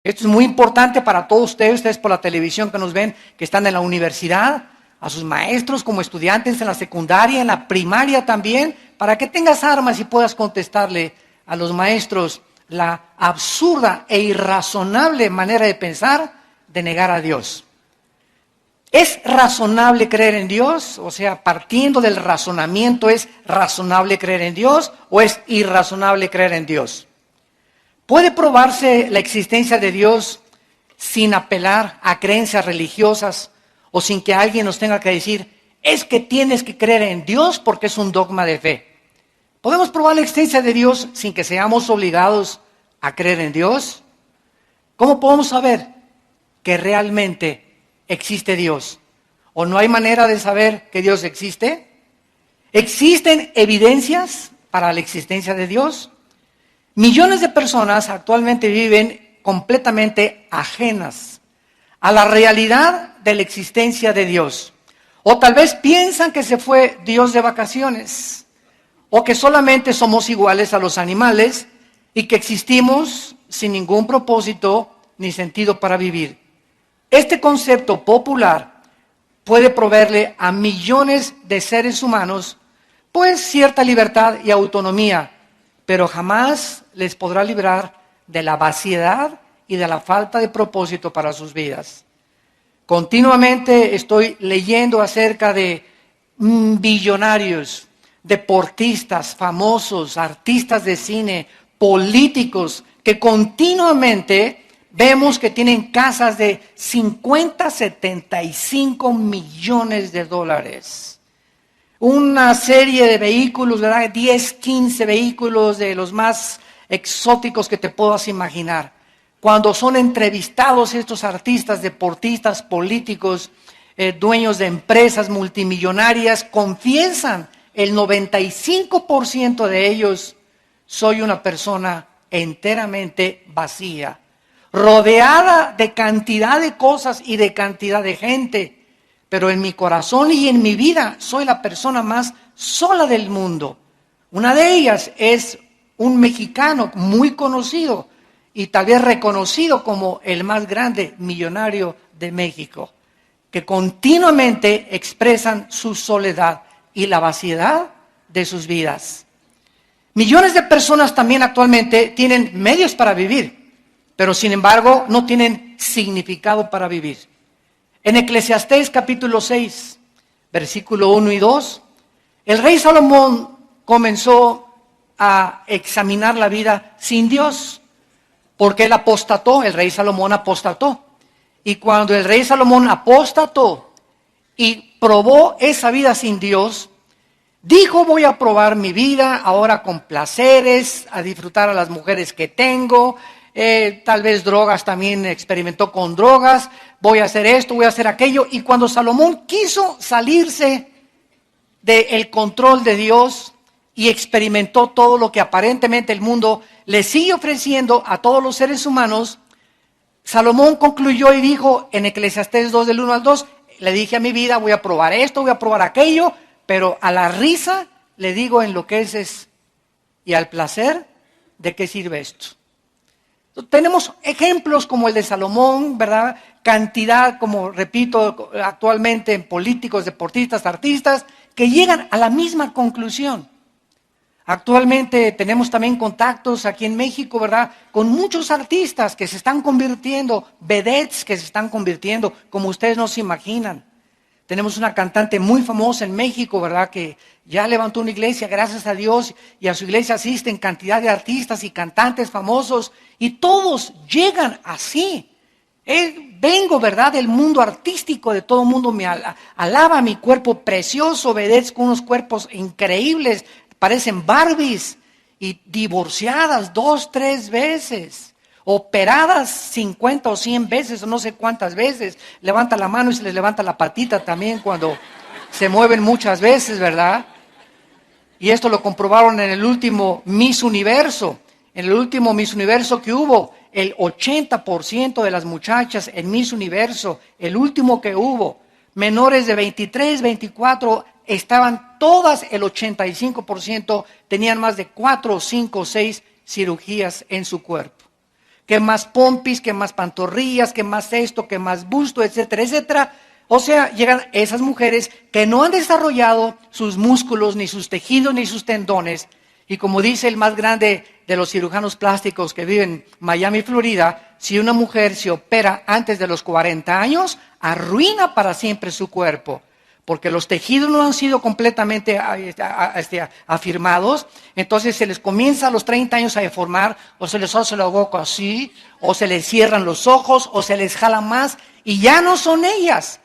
Esto es muy importante para todos ustedes por la televisión que nos ven, que están en la universidad, a sus maestros como estudiantes en la secundaria, en la primaria también, para que tengas armas y puedas contestarle a los maestros la absurda e irrazonable manera de pensar de negar a Dios. ¿Es razonable creer en Dios? O sea, partiendo del razonamiento, ¿es razonable creer en Dios o es irrazonable creer en Dios? ¿Puede probarse la existencia de Dios sin apelar a creencias religiosas o sin que alguien nos tenga que decir, es que tienes que creer en Dios porque es un dogma de fe? ¿Podemos probar la existencia de Dios sin que seamos obligados a creer en Dios? ¿Cómo podemos saber que realmente existe Dios? ¿O no hay manera de saber que Dios existe? ¿Existen evidencias para la existencia de Dios? Millones de personas actualmente viven completamente ajenas a la realidad de la existencia de Dios. O tal vez piensan que se fue Dios de vacaciones, o que solamente somos iguales a los animales y que existimos sin ningún propósito ni sentido para vivir. Este concepto popular puede proveerle a millones de seres humanos pues cierta libertad y autonomía, pero jamás les podrá librar de la vaciedad y de la falta de propósito para sus vidas. Continuamente estoy leyendo acerca de billonarios, deportistas famosos, artistas de cine, políticos, que continuamente vemos que tienen casas de 50, 75 millones de dólares. Una serie de vehículos, ¿verdad? 10, 15 vehículos de los más exóticos que te puedas imaginar. Cuando son entrevistados estos artistas, deportistas, políticos, dueños de empresas multimillonarias, confiesan el 95% de ellos, soy una persona enteramente vacía, rodeada de cantidad de cosas y de cantidad de gente, pero en mi corazón y en mi vida soy la persona más sola del mundo. Una de ellas es un mexicano muy conocido y tal vez reconocido como el más grande millonario de México, que continuamente expresan su soledad y la vaciedad de sus vidas. Millones de personas también actualmente tienen medios para vivir, pero sin embargo no tienen significado para vivir. En Eclesiastés capítulo 6, versículo 1 y 2, el rey Salomón comenzó a examinar la vida sin Dios, porque él apostató, el rey Salomón apostató. Y cuando el rey Salomón apostató y probó esa vida sin Dios, dijo, voy a probar mi vida ahora con placeres, a disfrutar a las mujeres que tengo, tal vez drogas también experimentó con drogas, voy a hacer esto, voy a hacer aquello. Y cuando Salomón quiso salirse del control de Dios y experimentó todo lo que aparentemente el mundo le sigue ofreciendo a todos los seres humanos, Salomón concluyó y dijo en Eclesiastés 2 del 1 al 2, le dije a mi vida, voy a probar esto, voy a probar aquello, pero a la risa le digo enloqueces y al placer, ¿de qué sirve esto? Tenemos ejemplos como el de Salomón, ¿verdad? Cantidad, como repito, actualmente en políticos, deportistas, artistas, que llegan a la misma conclusión. Actualmente tenemos también contactos aquí en México, ¿verdad? Con muchos artistas que se están convirtiendo, vedettes que se están convirtiendo, como ustedes no se imaginan. Tenemos una cantante muy famosa en México, ¿verdad? Que ya levantó una iglesia, gracias a Dios, y a su iglesia asisten cantidad de artistas y cantantes famosos, y todos llegan así. Vengo, ¿verdad? Del mundo artístico, de todo el mundo me alaba mi cuerpo precioso, vedettes con unos cuerpos increíbles, parecen Barbies, y divorciadas 2, 3 veces. Operadas 50 o 100 veces, o no sé cuántas veces. Levanta la mano y se les levanta la patita también cuando se mueven muchas veces, ¿verdad? Y esto lo comprobaron en el último Miss Universo. En el último Miss Universo que hubo, el 80% de las muchachas en Miss Universo, el último que hubo, menores de 23, 24, estaban todas, el 85%, tenían más de 4, 5, 6 cirugías en su cuerpo. que más pompis, que más pantorrillas, que más esto, que más busto, etcétera, etcétera. O sea, llegan esas mujeres que no han desarrollado sus músculos, ni sus tejidos, ni sus tendones. Y como dice el más grande de los cirujanos plásticos que vive en Miami, Florida, si una mujer se opera antes de los 40 años, arruina para siempre su cuerpo. Porque los tejidos no han sido completamente afirmados, entonces se les comienza a los 30 años a deformar, o se les hace la boca así, o se les cierran los ojos, o se les jala más, y ya no son ellas.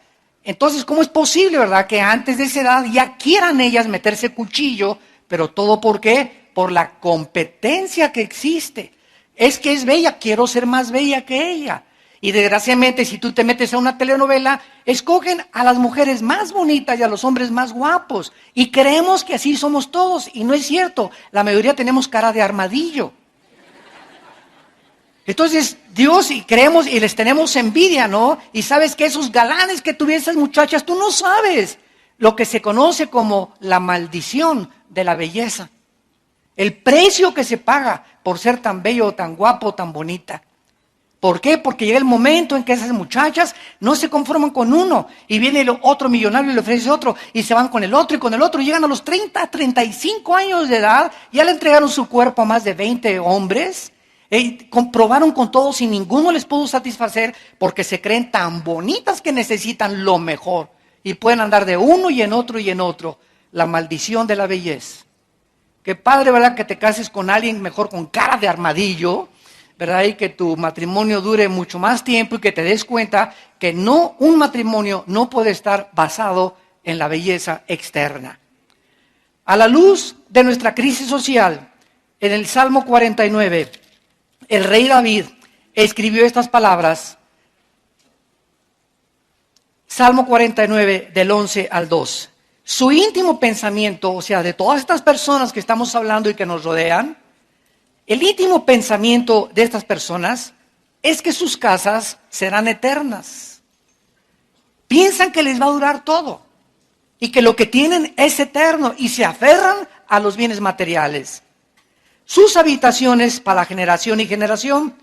Entonces, ¿cómo es posible, verdad, que antes de esa edad ya quieran ellas meterse cuchillo? Pero todo ¿por qué? Por la competencia que existe. Es que es bella, quiero ser más bella que ella. Y desgraciadamente, si tú te metes a una telenovela, escogen a las mujeres más bonitas y a los hombres más guapos. Y creemos que así somos todos. Y no es cierto. La mayoría tenemos cara de armadillo. Entonces, Dios, y creemos y les tenemos envidia, ¿no? Y sabes que esos galanes que tuvieron esas muchachas, tú no sabes lo que se conoce como la maldición de la belleza. El precio que se paga por ser tan bello, tan guapo, tan bonita. ¿Por qué? Porque llega el momento en que esas muchachas no se conforman con uno y viene el otro millonario y le ofrece otro y se van con el otro y con el otro. Llegan a los 30, 35 años de edad, ya le entregaron su cuerpo a más de 20 hombres, comprobaron con todos y ninguno les pudo satisfacer porque se creen tan bonitas que necesitan lo mejor y pueden andar de uno y en otro y en otro. La maldición de la belleza. Qué padre, ¿verdad? Que te cases con alguien mejor con cara de armadillo, ¿verdad? Y que tu matrimonio dure mucho más tiempo y que te des cuenta que no, un matrimonio no puede estar basado en la belleza externa. A la luz de nuestra crisis social, en el Salmo 49, el rey David escribió estas palabras. Salmo 49, del 11 al 2. Su íntimo pensamiento, o sea, de todas estas personas que estamos hablando y que nos rodean, el íntimo pensamiento de estas personas es que sus casas serán eternas. Piensan que les va a durar todo y que lo que tienen es eterno y se aferran a los bienes materiales. Sus habitaciones para generación y generación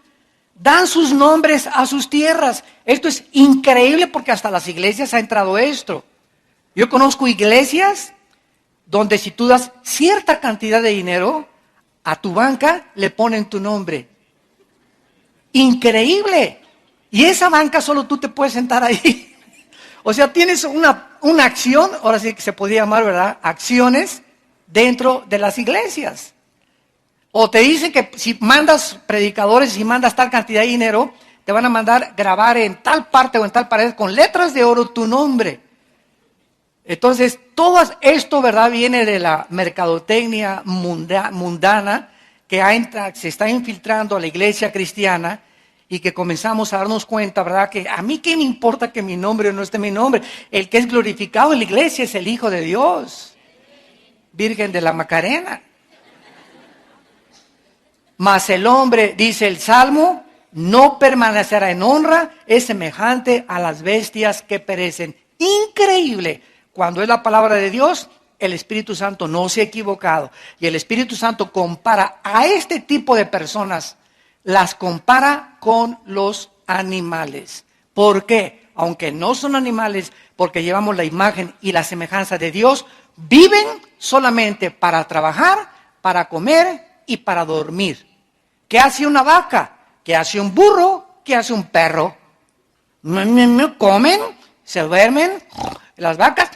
dan sus nombres a sus tierras. Esto es increíble porque hasta las iglesias ha entrado esto. Yo conozco iglesias donde si tú das cierta cantidad de dinero, a tu banca le ponen tu nombre. Increíble. Y esa banca solo tú te puedes sentar ahí. O sea, tienes una acción, ahora sí que se podría llamar, ¿verdad? Acciones dentro de las iglesias. O te dicen que si mandas predicadores, si mandas tal cantidad de dinero, te van a mandar grabar en tal parte o en tal pared con letras de oro tu nombre. Entonces, todo esto, ¿verdad?, viene de la mercadotecnia mundana que se está infiltrando a la iglesia cristiana y que comenzamos a darnos cuenta, ¿verdad?, que a mí qué me importa que mi nombre o no esté mi nombre. El que es glorificado en la iglesia es el Hijo de Dios, Virgen de la Macarena. Mas el hombre, dice el Salmo, no permanecerá en honra, es semejante a las bestias que perecen. Increíble. Cuando es la palabra de Dios, el Espíritu Santo no se ha equivocado. Y el Espíritu Santo compara a este tipo de personas, las compara con los animales. ¿Por qué? Aunque no son animales, porque llevamos la imagen y la semejanza de Dios, viven solamente para trabajar, para comer y para dormir. ¿Qué hace una vaca? ¿Qué hace un burro? ¿Qué hace un perro? Comen, se duermen. Las vacas,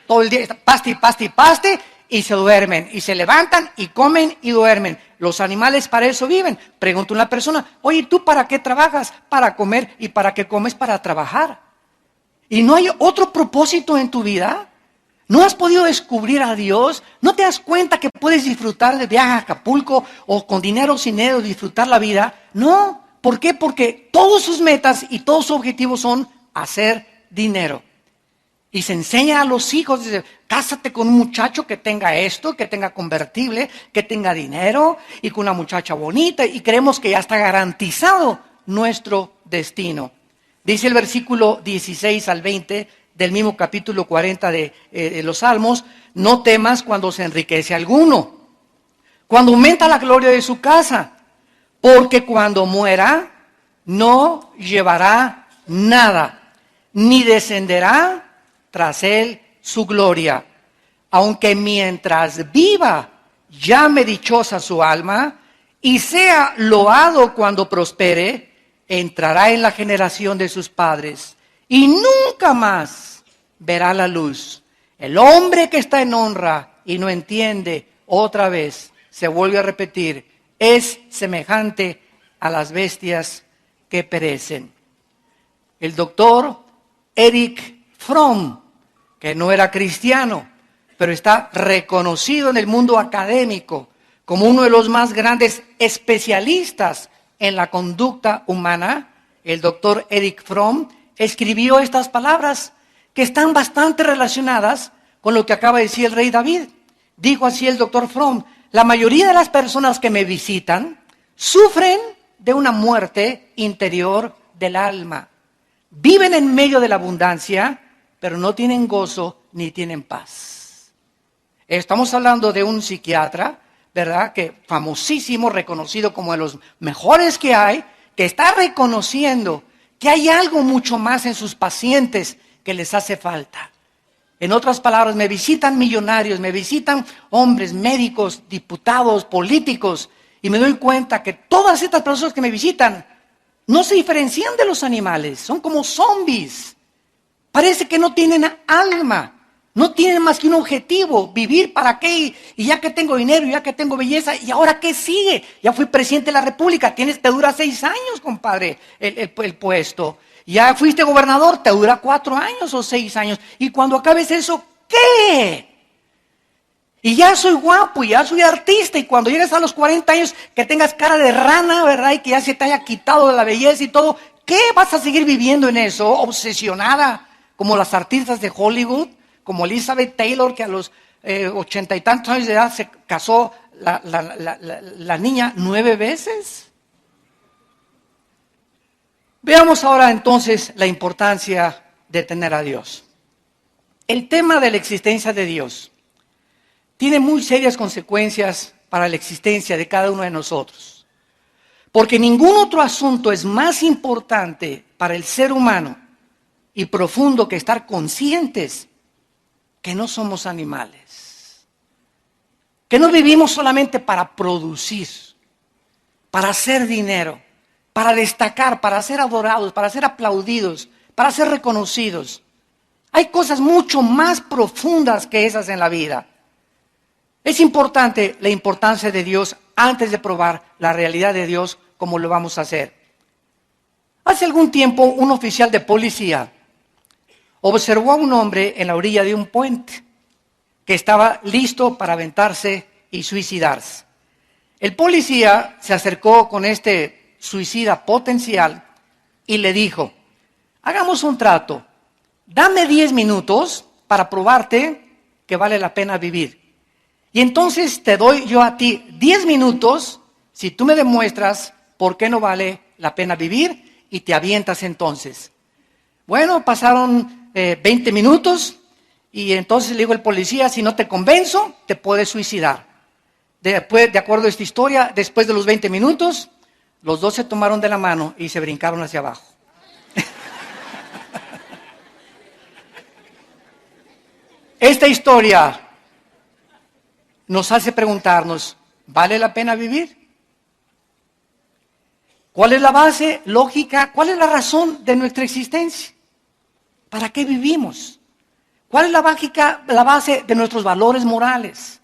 todo el día, paste, y se duermen. Y se levantan y comen y duermen. Los animales para eso viven. Pregunta una persona, oye, ¿tú para qué trabajas? Para comer. ¿Y para qué comes? Para trabajar. ¿Y no hay otro propósito en tu vida? ¿No has podido descubrir a Dios? ¿No te das cuenta que puedes disfrutar de viaje a Acapulco o con dinero o sin dinero disfrutar la vida? No. ¿Por qué? Porque todos sus metas y todos sus objetivos son hacer dinero. Y se enseña a los hijos, dice, cásate con un muchacho que tenga esto, que tenga convertible, que tenga dinero y con una muchacha bonita y creemos que ya está garantizado nuestro destino. Dice el versículo 16 al 20 del mismo capítulo 40 de los Salmos, no temas cuando se enriquece alguno, cuando aumenta la gloria de su casa, porque cuando muera no llevará nada, ni descenderá tras él su gloria. Aunque mientras viva llame dichosa su alma y sea loado cuando prospere, entrará en la generación de sus padres y nunca más verá la luz. El hombre que está en honra y no entiende, otra vez se vuelve a repetir, es semejante a las bestias que perecen. El doctor Erich Fromm, que no era cristiano, pero está reconocido en el mundo académico como uno de los más grandes especialistas en la conducta humana, el doctor Erich Fromm escribió estas palabras que están bastante relacionadas con lo que acaba de decir el rey David. Dijo así el doctor Fromm: la mayoría de las personas que me visitan sufren de una muerte interior del alma. Viven en medio de la abundancia, pero no tienen gozo ni tienen paz. Estamos hablando de un psiquiatra, ¿verdad? Que famosísimo, reconocido como de los mejores que hay, que está reconociendo que hay algo mucho más en sus pacientes que les hace falta. En otras palabras, me visitan millonarios, me visitan hombres, médicos, diputados, políticos, y me doy cuenta que todas estas personas que me visitan no se diferencian de los animales, son como zombies. Parece que no tienen alma, no tienen más que un objetivo, vivir para qué, y ya que tengo dinero, ya que tengo belleza, ¿y ahora qué sigue? Ya fui presidente de la República, te dura 6 años, compadre, el puesto. Ya fuiste gobernador, te dura 4 años o 6 años. Y cuando acabes eso, ¿qué? Y ya soy guapo, y ya soy artista, y cuando llegues a los 40 años, que tengas cara de rana, ¿verdad? Y que ya se te haya quitado de la belleza y todo, ¿qué? ¿Vas a seguir viviendo en eso, obsesionada, como las artistas de Hollywood? Como Elizabeth Taylor, que a los 80 y tantos años de edad se casó la niña 9 veces. Veamos ahora entonces la importancia de tener a Dios. El tema de la existencia de Dios tiene muy serias consecuencias para la existencia de cada uno de nosotros. Porque ningún otro asunto es más importante para el ser humano y profundo que estar conscientes que no somos animales. Que no vivimos solamente para producir, para hacer dinero, para destacar, para ser adorados, para ser aplaudidos, para ser reconocidos. Hay cosas mucho más profundas que esas en la vida. Es importante la importancia de Dios antes de probar la realidad de Dios como lo vamos a hacer. Hace algún tiempo un oficial de policía observó a un hombre en la orilla de un puente que estaba listo para aventarse y suicidarse. El policía se acercó con este suicida potencial y le dijo: hagamos un trato, dame 10 minutos para probarte que vale la pena vivir. Y entonces te doy yo a ti 10 minutos si tú me demuestras por qué no vale la pena vivir y te avientas entonces. Bueno, pasaron 20 minutos y entonces le dijo el policía: si no te convenzo, te puedes suicidar. Después, de acuerdo a esta historia, después de los 20 minutos, los dos se tomaron de la mano y se brincaron hacia abajo. Esta historia nos hace preguntarnos: ¿vale la pena vivir? ¿Cuál es la base lógica? ¿Cuál es la razón de nuestra existencia? ¿Para qué vivimos? ¿Cuál es la base de nuestros valores morales?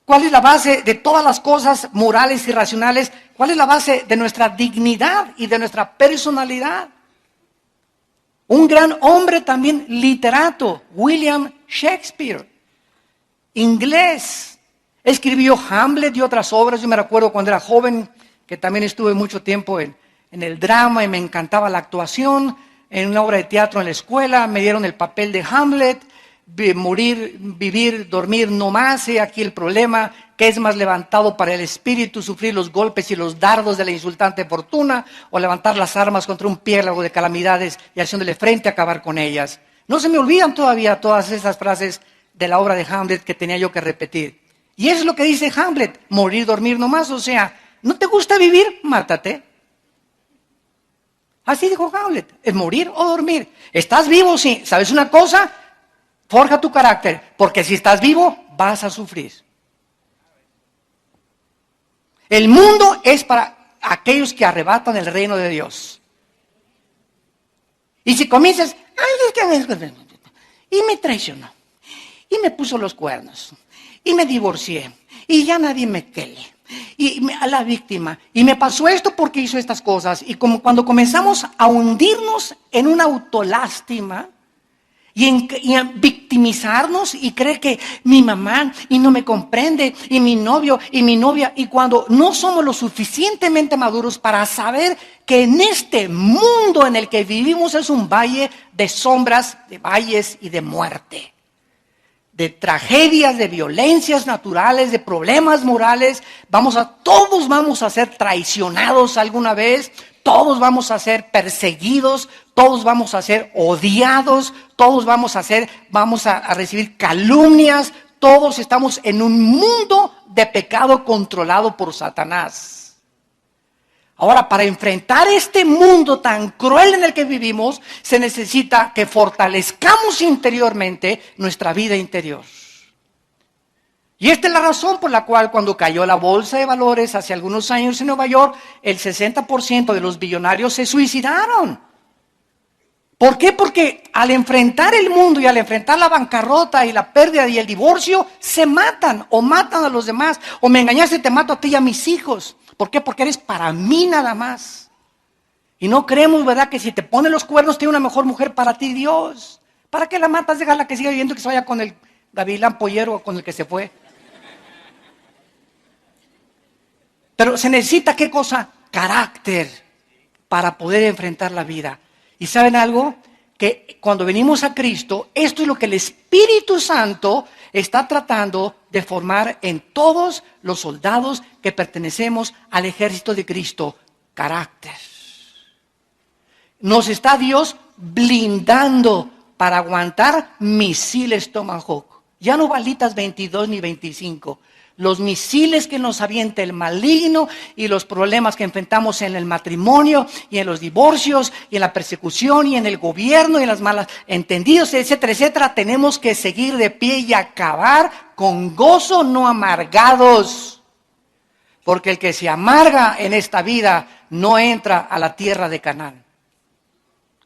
¿Cuál es la base de todas las cosas morales y racionales? ¿Cuál es la base de nuestra dignidad y de nuestra personalidad? Un gran hombre también literato, William Shakespeare, inglés, escribió Hamlet y otras obras. Yo me recuerdo cuando era joven que también estuve mucho tiempo en el drama y me encantaba la actuación. En una obra de teatro en la escuela me dieron el papel de Hamlet: morir, vivir, dormir no más. He aquí el problema, que es más levantado para el espíritu sufrir los golpes y los dardos de la insultante fortuna, o levantar las armas contra un piélago de calamidades y haciéndole frente a acabar con ellas. No se me olvidan todavía todas esas frases de la obra de Hamlet que tenía yo que repetir. Y eso es lo que dice Hamlet: morir, dormir no más. O sea, ¿No te gusta vivir? Mátate. Así dijo Hamlet, es morir o dormir. ¿Estás vivo? Sí. ¿Sabes una cosa? Forja tu carácter, porque si estás vivo, vas a sufrir. El mundo es para aquellos que arrebatan el reino de Dios. Y si comienzas, y me traicionó, y me puso los cuernos, y me divorcié, y ya nadie me quiere, a la víctima, y me pasó esto porque hizo estas cosas, y como cuando comenzamos a hundirnos en una autolástima, y en victimizarnos y creer que mi mamá y no me comprende y mi novio y mi novia, y cuando no somos lo suficientemente maduros para saber que en este mundo en el que vivimos es un valle de sombras, de valles y de muerte, de tragedias, de violencias naturales, de problemas morales, todos vamos a ser traicionados alguna vez. Todos vamos a ser perseguidos, todos vamos a ser odiados, todos vamos a recibir calumnias, todos estamos en un mundo de pecado controlado por Satanás. Ahora, para enfrentar este mundo tan cruel en el que vivimos, se necesita que fortalezcamos interiormente nuestra vida interior. Y esta es la razón por la cual cuando cayó la bolsa de valores hace algunos años en Nueva York, el 60% de los billonarios se suicidaron. ¿Por qué? Porque al enfrentar el mundo y al enfrentar la bancarrota y la pérdida y el divorcio, se matan o matan a los demás. O me engañaste, te mato a ti y a mis hijos. ¿Por qué? Porque eres para mí nada más. Y no creemos, ¿verdad?, que si te ponen los cuernos tiene una mejor mujer para ti, Dios. ¿Para qué la matas? Déjala que siga viviendo, que se vaya con el gavilán pollero o con el que se fue. Pero se necesita, ¿qué cosa? Carácter para poder enfrentar la vida. ¿Y saben algo? Que cuando venimos a Cristo, esto es lo que el Espíritu Santo está tratando de formar en todos los soldados que pertenecemos al ejército de Cristo. Carácter. Nos está Dios blindando para aguantar misiles Tomahawk. Ya no balitas 22 ni 25. Los misiles que nos avienta el maligno y los problemas que enfrentamos en el matrimonio y en los divorcios y en la persecución y en el gobierno y en las malas entendidos, etcétera, etcétera, tenemos que seguir de pie y acabar con gozo, no amargados. Porque el que se amarga en esta vida no entra a la tierra de Canaán.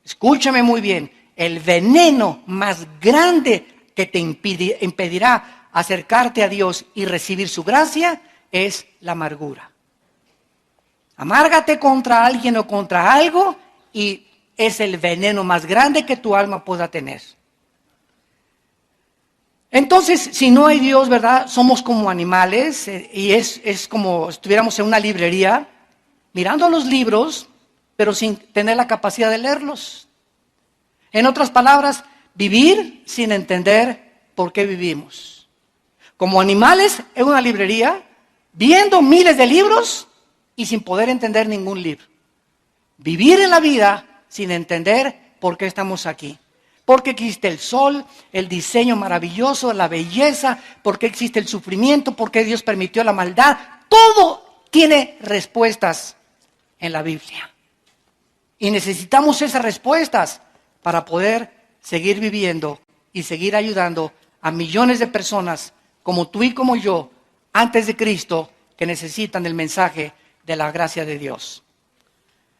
Escúchame muy bien, el veneno más grande que te impedirá acercarte a Dios y recibir su gracia es la amargura. Amárgate contra alguien o contra algo y es el veneno más grande que tu alma pueda tener. Entonces, si no hay Dios, ¿verdad? Somos como animales y es como si estuviéramos en una librería mirando los libros, pero sin tener la capacidad de leerlos. En otras palabras, vivir sin entender por qué vivimos. Como animales en una librería, viendo miles de libros y sin poder entender ningún libro. Vivir en la vida sin entender por qué estamos aquí. ¿Por qué existe el sol, el diseño maravilloso, la belleza? ¿Por qué existe el sufrimiento? ¿Por qué Dios permitió la maldad? Todo tiene respuestas en la Biblia. Y necesitamos esas respuestas para poder seguir viviendo y seguir ayudando a millones de personas como tú y como yo, antes de Cristo, que necesitan el mensaje de la gracia de Dios.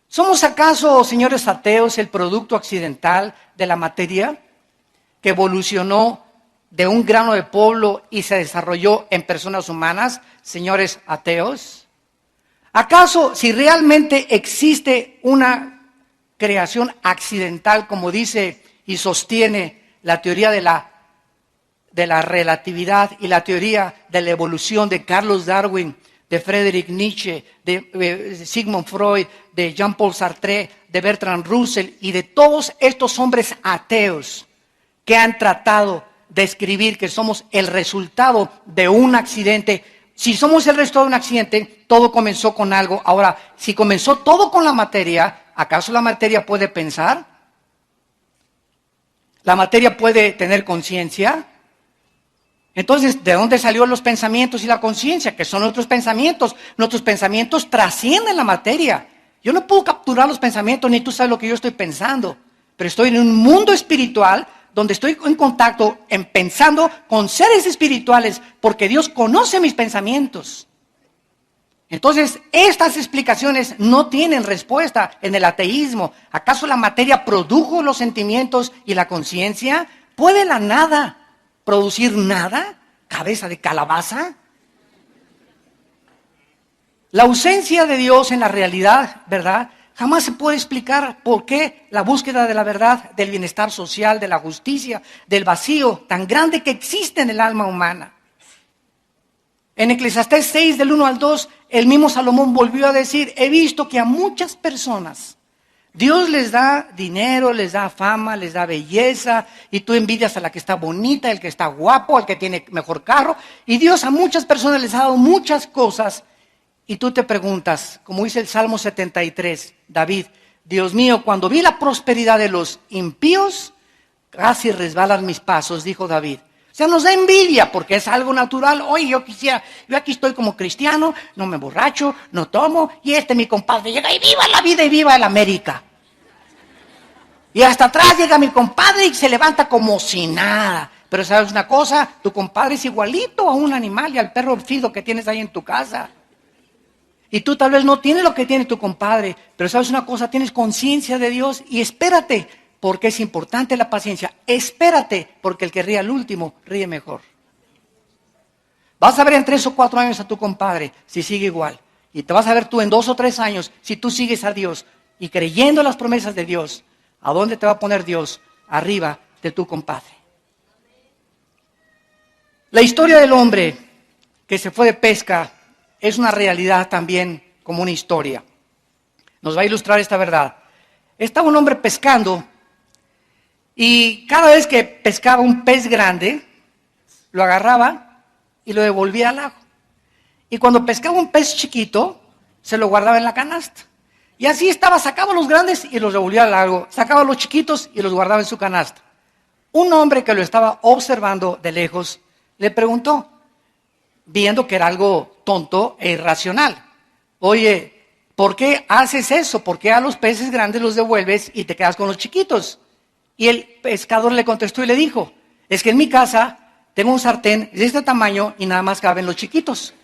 ¿Somos acaso, señores ateos, el producto accidental de la materia que evolucionó de un grano de polvo y se desarrolló en personas humanas, señores ateos? ¿Acaso, si realmente existe una creación accidental, como dice y sostiene la teoría de la relatividad y la teoría de la evolución de Carlos Darwin, de Friedrich Nietzsche, de Sigmund Freud, de Jean-Paul Sartre, de Bertrand Russell y de todos estos hombres ateos que han tratado de escribir que somos el resultado de un accidente? Si somos el resultado de un accidente, todo comenzó con algo. Ahora, si comenzó todo con la materia, ¿acaso la materia puede pensar? ¿La materia puede tener conciencia? Entonces, ¿de dónde salieron los pensamientos y la conciencia? Que son nuestros pensamientos. Nuestros pensamientos trascienden la materia. Yo no puedo capturar los pensamientos, ni tú sabes lo que yo estoy pensando. Pero estoy en un mundo espiritual donde estoy en contacto, pensando con seres espirituales, porque Dios conoce mis pensamientos. Entonces, estas explicaciones no tienen respuesta en el ateísmo. ¿Acaso la materia produjo los sentimientos y la conciencia? ¿Puede la nada producir nada? ¿Cabeza de calabaza? La ausencia de Dios en la realidad, ¿verdad? Jamás se puede explicar por qué la búsqueda de la verdad, del bienestar social, de la justicia, del vacío tan grande que existe en el alma humana. En Eclesiastés 6, del 1 al 2, el mismo Salomón volvió a decir, he visto que a muchas personas Dios les da dinero, les da fama, les da belleza, y tú envidias a la que está bonita, el que está guapo, al que tiene mejor carro, y Dios a muchas personas les ha dado muchas cosas, y tú te preguntas, como dice el Salmo 73, David, Dios mío, cuando vi la prosperidad de los impíos, casi resbalan mis pasos, dijo David. O sea, nos da envidia porque es algo natural. Oye, yo aquí estoy como cristiano, no me emborracho, no tomo, y mi compadre llega y viva la vida y viva el América. Y hasta atrás llega mi compadre y se levanta como si nada. Pero ¿sabes una cosa? Tu compadre es igualito a un animal y al perro fido que tienes ahí en tu casa. Y tú tal vez no tienes lo que tiene tu compadre, pero ¿sabes una cosa? Tienes conciencia de Dios y espérate, porque es importante la paciencia. Espérate, porque el que ríe al último, ríe mejor. Vas a ver en 3 o 4 años a tu compadre, si sigue igual. Y te vas a ver tú en 2 o 3 años, si tú sigues a Dios y creyendo las promesas de Dios, ¿a dónde te va a poner Dios? Arriba de tu compadre. La historia del hombre que se fue de pesca es una realidad también como una historia. Nos va a ilustrar esta verdad. Estaba un hombre pescando y cada vez que pescaba un pez grande, lo agarraba y lo devolvía al lago. Y cuando pescaba un pez chiquito, se lo guardaba en la canasta. Y así estaba, sacaba los grandes y los devolvía al lago, sacaba los chiquitos y los guardaba en su canasta. Un hombre que lo estaba observando de lejos le preguntó, viendo que era algo tonto e irracional, oye, ¿por qué haces eso? ¿Por qué a los peces grandes los devuelves y te quedas con los chiquitos? Y el pescador le contestó y le dijo, es que en mi casa tengo un sartén de este tamaño y nada más caben los chiquitos.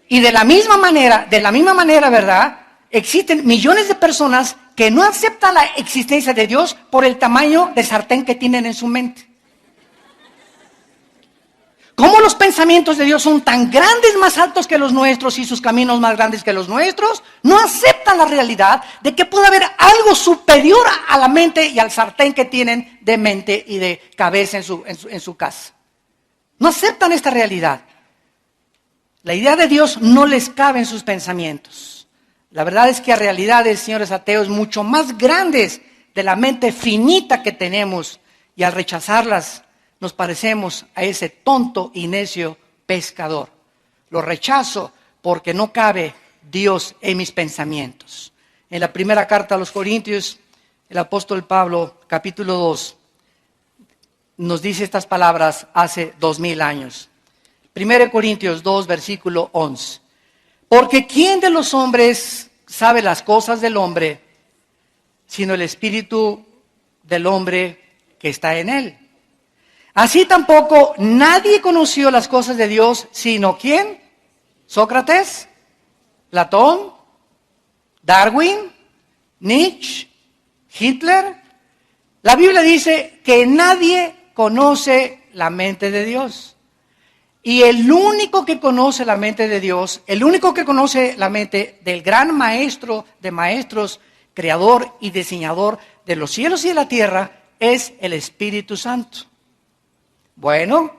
Y de la misma manera, ¿verdad? Existen millones de personas que no aceptan la existencia de Dios por el tamaño de sartén que tienen en su mente. ¿Cómo los pensamientos de Dios son tan grandes, más altos que los nuestros y sus caminos más grandes que los nuestros? No aceptan la realidad de que puede haber algo superior a la mente y al sartén que tienen de mente y de cabeza en su casa. No aceptan esta realidad. La idea de Dios no les cabe en sus pensamientos. La verdad es que hay realidades, señores ateos, mucho más grandes de la mente finita que tenemos, y al rechazarlas nos parecemos a ese tonto y necio pescador. Lo rechazo porque no cabe Dios en mis pensamientos. En la primera carta a los Corintios, el apóstol Pablo, capítulo 2, nos dice estas palabras hace 2000 años. 1 Corintios 2, versículo 11. Porque ¿quién de los hombres sabe las cosas del hombre, sino el espíritu del hombre que está en él? Así tampoco nadie conoció las cosas de Dios, sino ¿quién? Sócrates, Platón, Darwin, Nietzsche, Hitler. La Biblia dice que nadie conoce la mente de Dios. Y el único que conoce la mente de Dios, el único que conoce la mente del gran maestro de maestros, creador y diseñador de los cielos y de la tierra, es el Espíritu Santo. Bueno,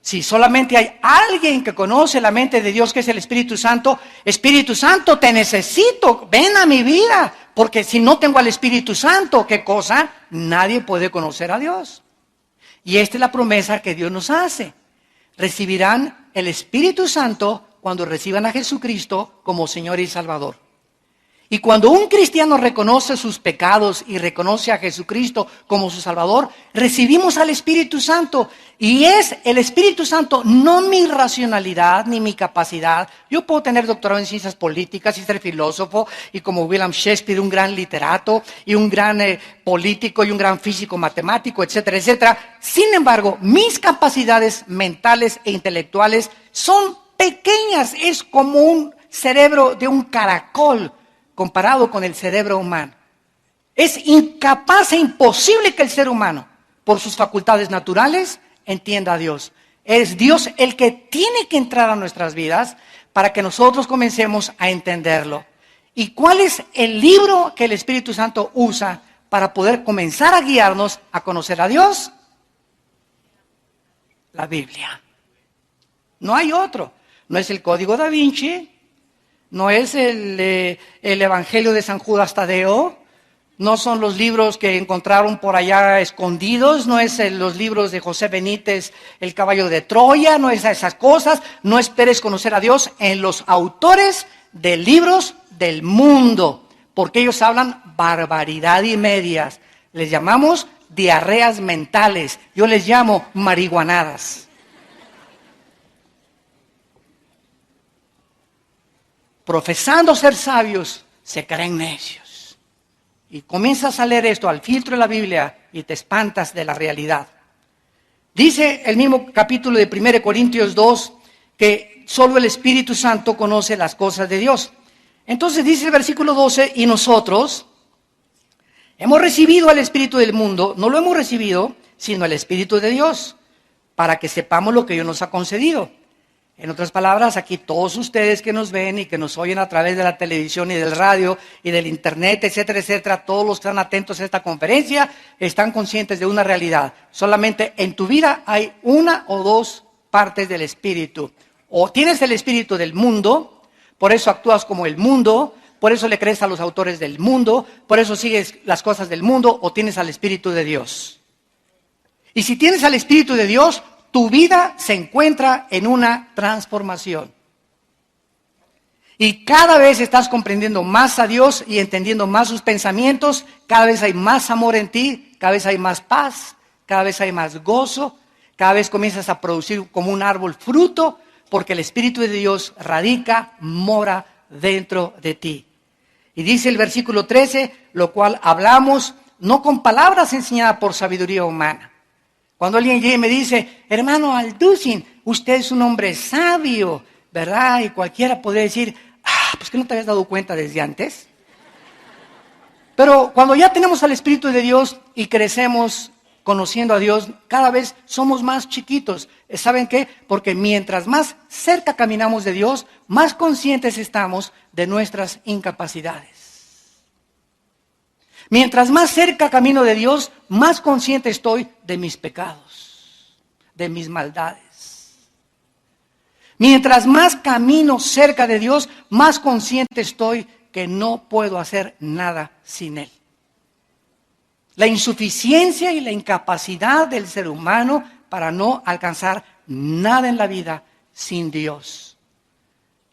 si solamente hay alguien que conoce la mente de Dios, que es el Espíritu Santo, te necesito, ven a mi vida, porque si no tengo al Espíritu Santo, ¿qué cosa? Nadie puede conocer a Dios. Y esta es la promesa que Dios nos hace. Recibirán el Espíritu Santo cuando reciban a Jesucristo como Señor y Salvador. Y cuando un cristiano reconoce sus pecados y reconoce a Jesucristo como su Salvador, recibimos al Espíritu Santo. Y es el Espíritu Santo, no mi racionalidad ni mi capacidad. Yo puedo tener doctorado en ciencias políticas y ser filósofo, y como William Shakespeare, un gran literato, y un gran político, y un gran físico matemático, etcétera, etcétera. Sin embargo, mis capacidades mentales e intelectuales son pequeñas. Es como un cerebro de un caracol comparado con el cerebro humano. Es incapaz e imposible que el ser humano, por sus facultades naturales, entienda a Dios. Es Dios el que tiene que entrar a nuestras vidas para que nosotros comencemos a entenderlo. ¿Y cuál es el libro que el Espíritu Santo usa para poder comenzar a guiarnos a conocer a Dios? La Biblia. No hay otro. No es el Código Da Vinci, no es el Evangelio de San Judas Tadeo, no son los libros que encontraron por allá escondidos, no es los libros de José Benítez, El caballo de Troya, no es esas cosas. No esperes conocer a Dios en los autores de libros del mundo, porque ellos hablan barbaridad y medias. Les llamamos diarreas mentales, yo les llamo marihuanadas. Profesando ser sabios, se creen necios. Y comienzas a leer esto al filtro de la Biblia y te espantas de la realidad. Dice el mismo capítulo de 1 Corintios 2 que solo el Espíritu Santo conoce las cosas de Dios. Entonces dice el versículo 12, y nosotros hemos recibido al Espíritu del mundo, no lo hemos recibido, sino el Espíritu de Dios, para que sepamos lo que Dios nos ha concedido. En otras palabras, aquí todos ustedes que nos ven y que nos oyen a través de la televisión y del radio y del internet, etcétera, etcétera, todos los que están atentos a esta conferencia están conscientes de una realidad. Solamente en tu vida hay una o dos partes del Espíritu. O tienes el Espíritu del mundo, por eso actúas como el mundo, por eso le crees a los autores del mundo, por eso sigues las cosas del mundo, o tienes al Espíritu de Dios. Y si tienes al Espíritu de Dios, tu vida se encuentra en una transformación. Y cada vez estás comprendiendo más a Dios y entendiendo más sus pensamientos. Cada vez hay más amor en ti, cada vez hay más paz, cada vez hay más gozo. Cada vez comienzas a producir como un árbol fruto, porque el Espíritu de Dios radica, mora dentro de ti. Y dice el versículo 13, lo cual hablamos no con palabras enseñadas por sabiduría humana. Cuando alguien llega y me dice, hermano Alducin, usted es un hombre sabio, ¿verdad? Y cualquiera podría decir, pues que no te habías dado cuenta desde antes. Pero cuando ya tenemos al Espíritu de Dios y crecemos conociendo a Dios, cada vez somos más chiquitos. ¿Saben qué? Porque mientras más cerca caminamos de Dios, más conscientes estamos de nuestras incapacidades. Mientras más cerca camino de Dios, más consciente estoy de mis pecados, de mis maldades. Mientras más camino cerca de Dios, más consciente estoy que no puedo hacer nada sin Él. La insuficiencia y la incapacidad del ser humano para no alcanzar nada en la vida sin Dios.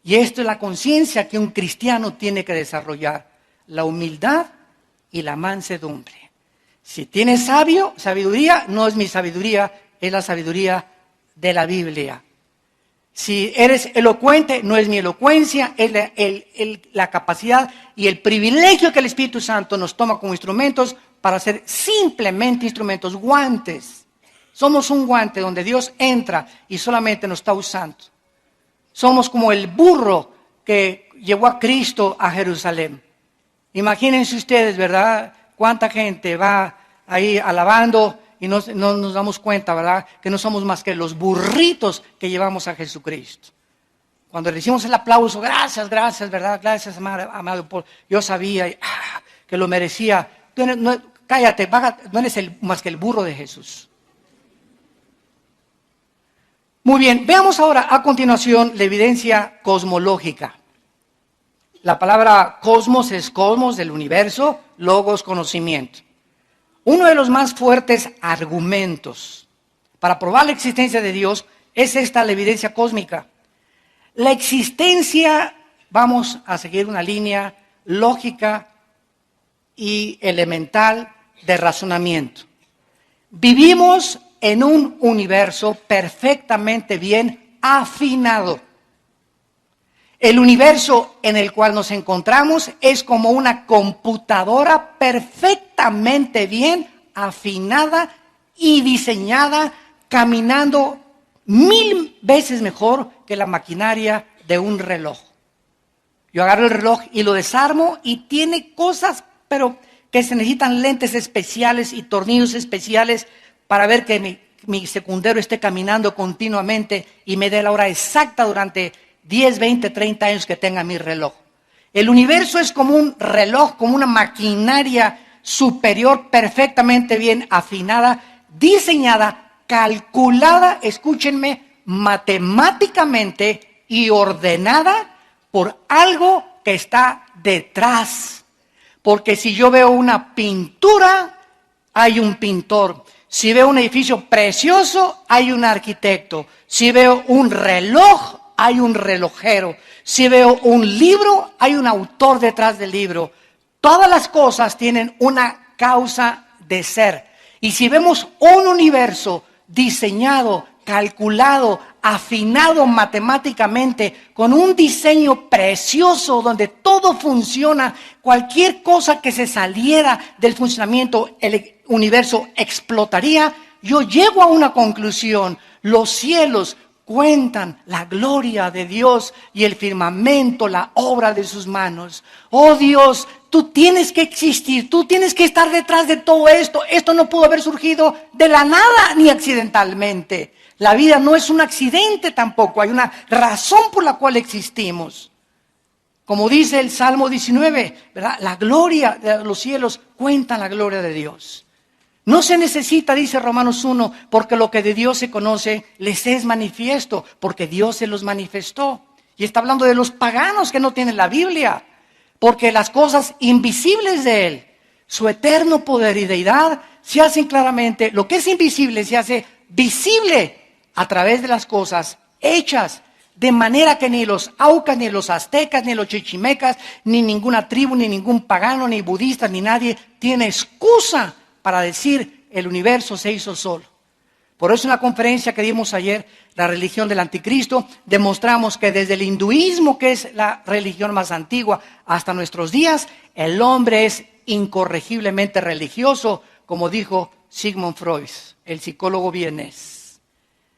Y esto es la conciencia que un cristiano tiene que desarrollar, la humildad y la mansedumbre. Si tienes sabiduría, no es mi sabiduría, es la sabiduría de la Biblia. Si eres elocuente, no es mi elocuencia, es la capacidad y el privilegio que el Espíritu Santo nos toma como instrumentos para ser simplemente instrumentos, guantes. Somos un guante donde Dios entra y solamente nos está usando. Somos como el burro que llevó a Cristo a Jerusalén. Imagínense ustedes, ¿verdad? Cuánta gente va ahí alabando y no nos damos cuenta, ¿verdad? Que no somos más que los burritos que llevamos a Jesucristo. Cuando le decimos el aplauso, gracias, ¿verdad? Gracias, amado Paul. Yo sabía que lo merecía. Cállate, no eres más que el burro de Jesús. Muy bien, veamos ahora a continuación la evidencia cosmológica. La palabra cosmos es cosmos del universo, logos, conocimiento. Uno de los más fuertes argumentos para probar la existencia de Dios es la evidencia cósmica. La existencia, vamos a seguir una línea lógica y elemental de razonamiento. Vivimos en un universo perfectamente bien afinado. El universo en el cual nos encontramos es como una computadora perfectamente bien afinada y diseñada, caminando 1000 veces mejor que la maquinaria de un reloj. Yo agarro el reloj y lo desarmo y tiene cosas, pero que se necesitan lentes especiales y tornillos especiales para ver que mi secundero esté caminando continuamente y me dé la hora exacta durante 10, 20, 30 años que tenga mi reloj. El universo es como un reloj, como una maquinaria superior perfectamente bien afinada, diseñada, calculada, escúchenme, matemáticamente y ordenada por algo que está detrás. Porque si yo veo una pintura, hay un pintor. Si veo un edificio precioso, hay un arquitecto. Si veo un reloj, hay un relojero. Si veo un libro, hay un autor detrás del libro. Todas las cosas tienen una causa de ser. Y si vemos un universo diseñado, calculado, afinado matemáticamente, con un diseño precioso donde todo funciona, cualquier cosa que se saliera del funcionamiento, el universo explotaría, yo llego a una conclusión: los cielos cuentan la gloria de Dios y el firmamento, la obra de sus manos. Oh Dios, tú tienes que existir, tú tienes que estar detrás de todo esto. Esto no pudo haber surgido de la nada ni accidentalmente. La vida no es un accidente tampoco, hay una razón por la cual existimos. Como dice el Salmo 19, ¿verdad? La gloria de los cielos cuentan la gloria de Dios. No se necesita, dice Romanos 1, porque lo que de Dios se conoce les es manifiesto, porque Dios se los manifestó. Y está hablando de los paganos que no tienen la Biblia, porque las cosas invisibles de Él, su eterno poder y deidad, se hacen claramente, lo que es invisible se hace visible a través de las cosas hechas, de manera que ni los aucas, ni los aztecas, ni los chichimecas, ni ninguna tribu, ni ningún pagano, ni budista, ni nadie tiene excusa para decir el universo se hizo solo. Por eso en la conferencia que dimos ayer, la religión del anticristo, demostramos que desde el hinduismo, que es la religión más antigua, hasta nuestros días, el hombre es incorregiblemente religioso, como dijo Sigmund Freud, el psicólogo vienés.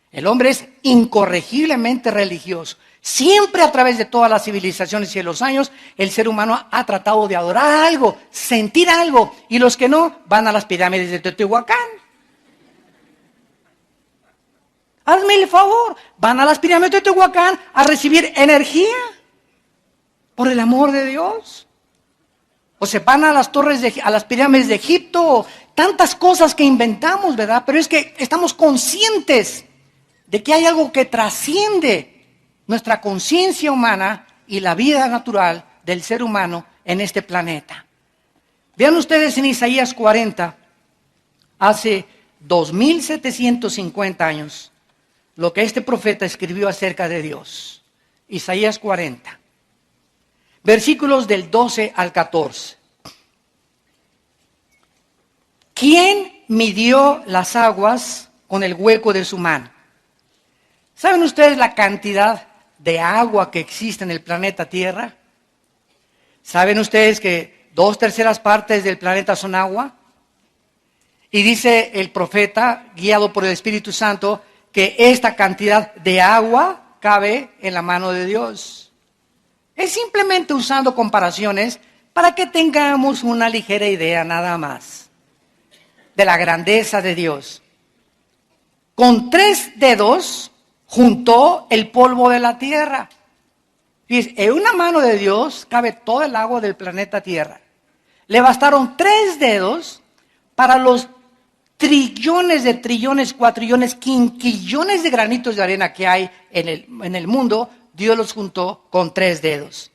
El hombre es incorregiblemente religioso. Siempre a través de todas las civilizaciones y de los años, el ser humano ha tratado de adorar algo, sentir algo, y los que no, van a las pirámides de Teotihuacán. Hazme el favor, van a las pirámides de Teotihuacán a recibir energía, por el amor de Dios. O se van a las a las pirámides de Egipto, tantas cosas que inventamos, ¿verdad? Pero es que estamos conscientes de que hay algo que trasciende nuestra conciencia humana y la vida natural del ser humano en este planeta. Vean ustedes en Isaías 40, hace 2750 años, lo que este profeta escribió acerca de Dios. Isaías 40, versículos del 12 al 14. ¿Quién midió las aguas con el hueco de su mano? ¿Saben ustedes la cantidad de agua que existe en el planeta Tierra? ¿Saben ustedes que 2/3 partes del planeta son agua? Y dice el profeta, guiado por el Espíritu Santo, que esta cantidad de agua cabe en la mano de Dios. Es simplemente usando comparaciones para que tengamos una ligera idea nada más de la grandeza de Dios. Con 3 dedos juntó el polvo de la tierra. Fíjense, en una mano de Dios cabe todo el agua del planeta Tierra. Le bastaron 3 dedos para los trillones de trillones, cuatrillones, quinquillones de granitos de arena que hay en el mundo. Dios los juntó con 3 dedos.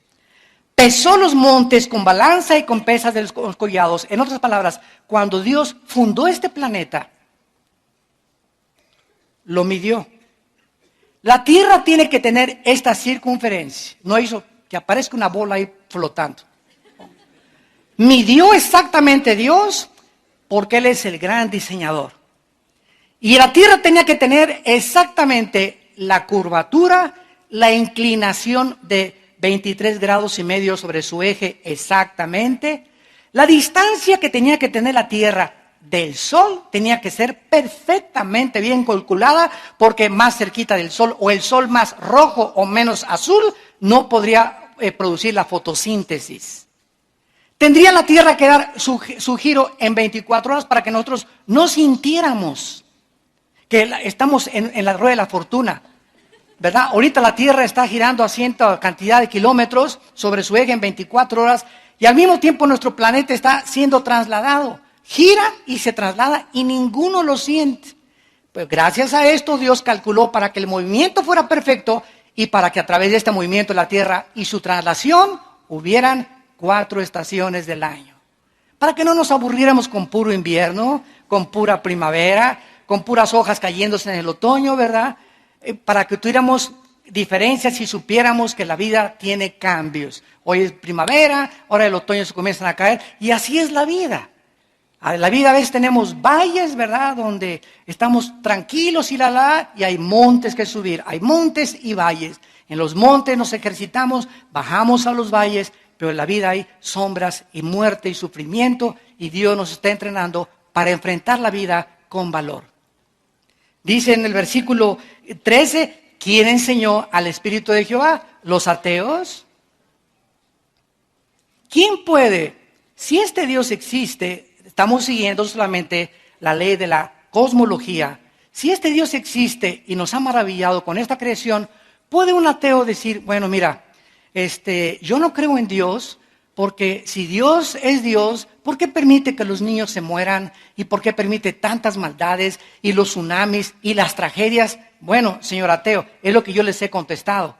Pesó los montes con balanza y con pesas de los collados. En otras palabras, cuando Dios fundó este planeta, lo midió. La Tierra tiene que tener esta circunferencia. No hizo que aparezca una bola ahí flotando. Midió exactamente Dios porque Él es el gran diseñador. Y la tierra tenía que tener exactamente la curvatura, la inclinación de 23 grados y medio sobre su eje exactamente. La distancia que tenía que tener la tierra del sol tenía que ser perfectamente bien calculada, porque más cerquita del sol o el sol más rojo o menos azul no podría producir la fotosíntesis. Tendría la tierra que dar su giro en 24 horas para que nosotros no sintiéramos que estamos en la rueda de la fortuna, ¿verdad? Ahorita la tierra está girando a cierta cantidad de kilómetros sobre su eje en 24 horas y al mismo tiempo nuestro planeta está siendo trasladado. Gira y se traslada y ninguno lo siente. Pues gracias a esto Dios calculó para que el movimiento fuera perfecto y para que a través de este movimiento de la tierra y su traslación hubieran 4 estaciones del año. Para que no nos aburriéramos con puro invierno, con pura primavera, con puras hojas cayéndose en el otoño, ¿verdad? Para que tuviéramos diferencias y supiéramos que la vida tiene cambios. Hoy es primavera, ahora el otoño se comienzan a caer y así es la vida. La vida a veces tenemos valles, ¿verdad? Donde estamos tranquilos y y hay montes que subir. Hay montes y valles. En los montes nos ejercitamos, bajamos a los valles, pero en la vida hay sombras y muerte y sufrimiento y Dios nos está entrenando para enfrentar la vida con valor. Dice en el versículo 13, ¿quién enseñó al Espíritu de Jehová? ¿Los ateos? ¿Quién puede? Si este Dios existe, estamos siguiendo solamente la ley de la cosmología. Si este Dios existe y nos ha maravillado con esta creación, ¿puede un ateo decir, bueno, mira, yo no creo en Dios, porque si Dios es Dios, ¿por qué permite que los niños se mueran? ¿Y por qué permite tantas maldades y los tsunamis y las tragedias? Bueno, señor ateo, es lo que yo les he contestado.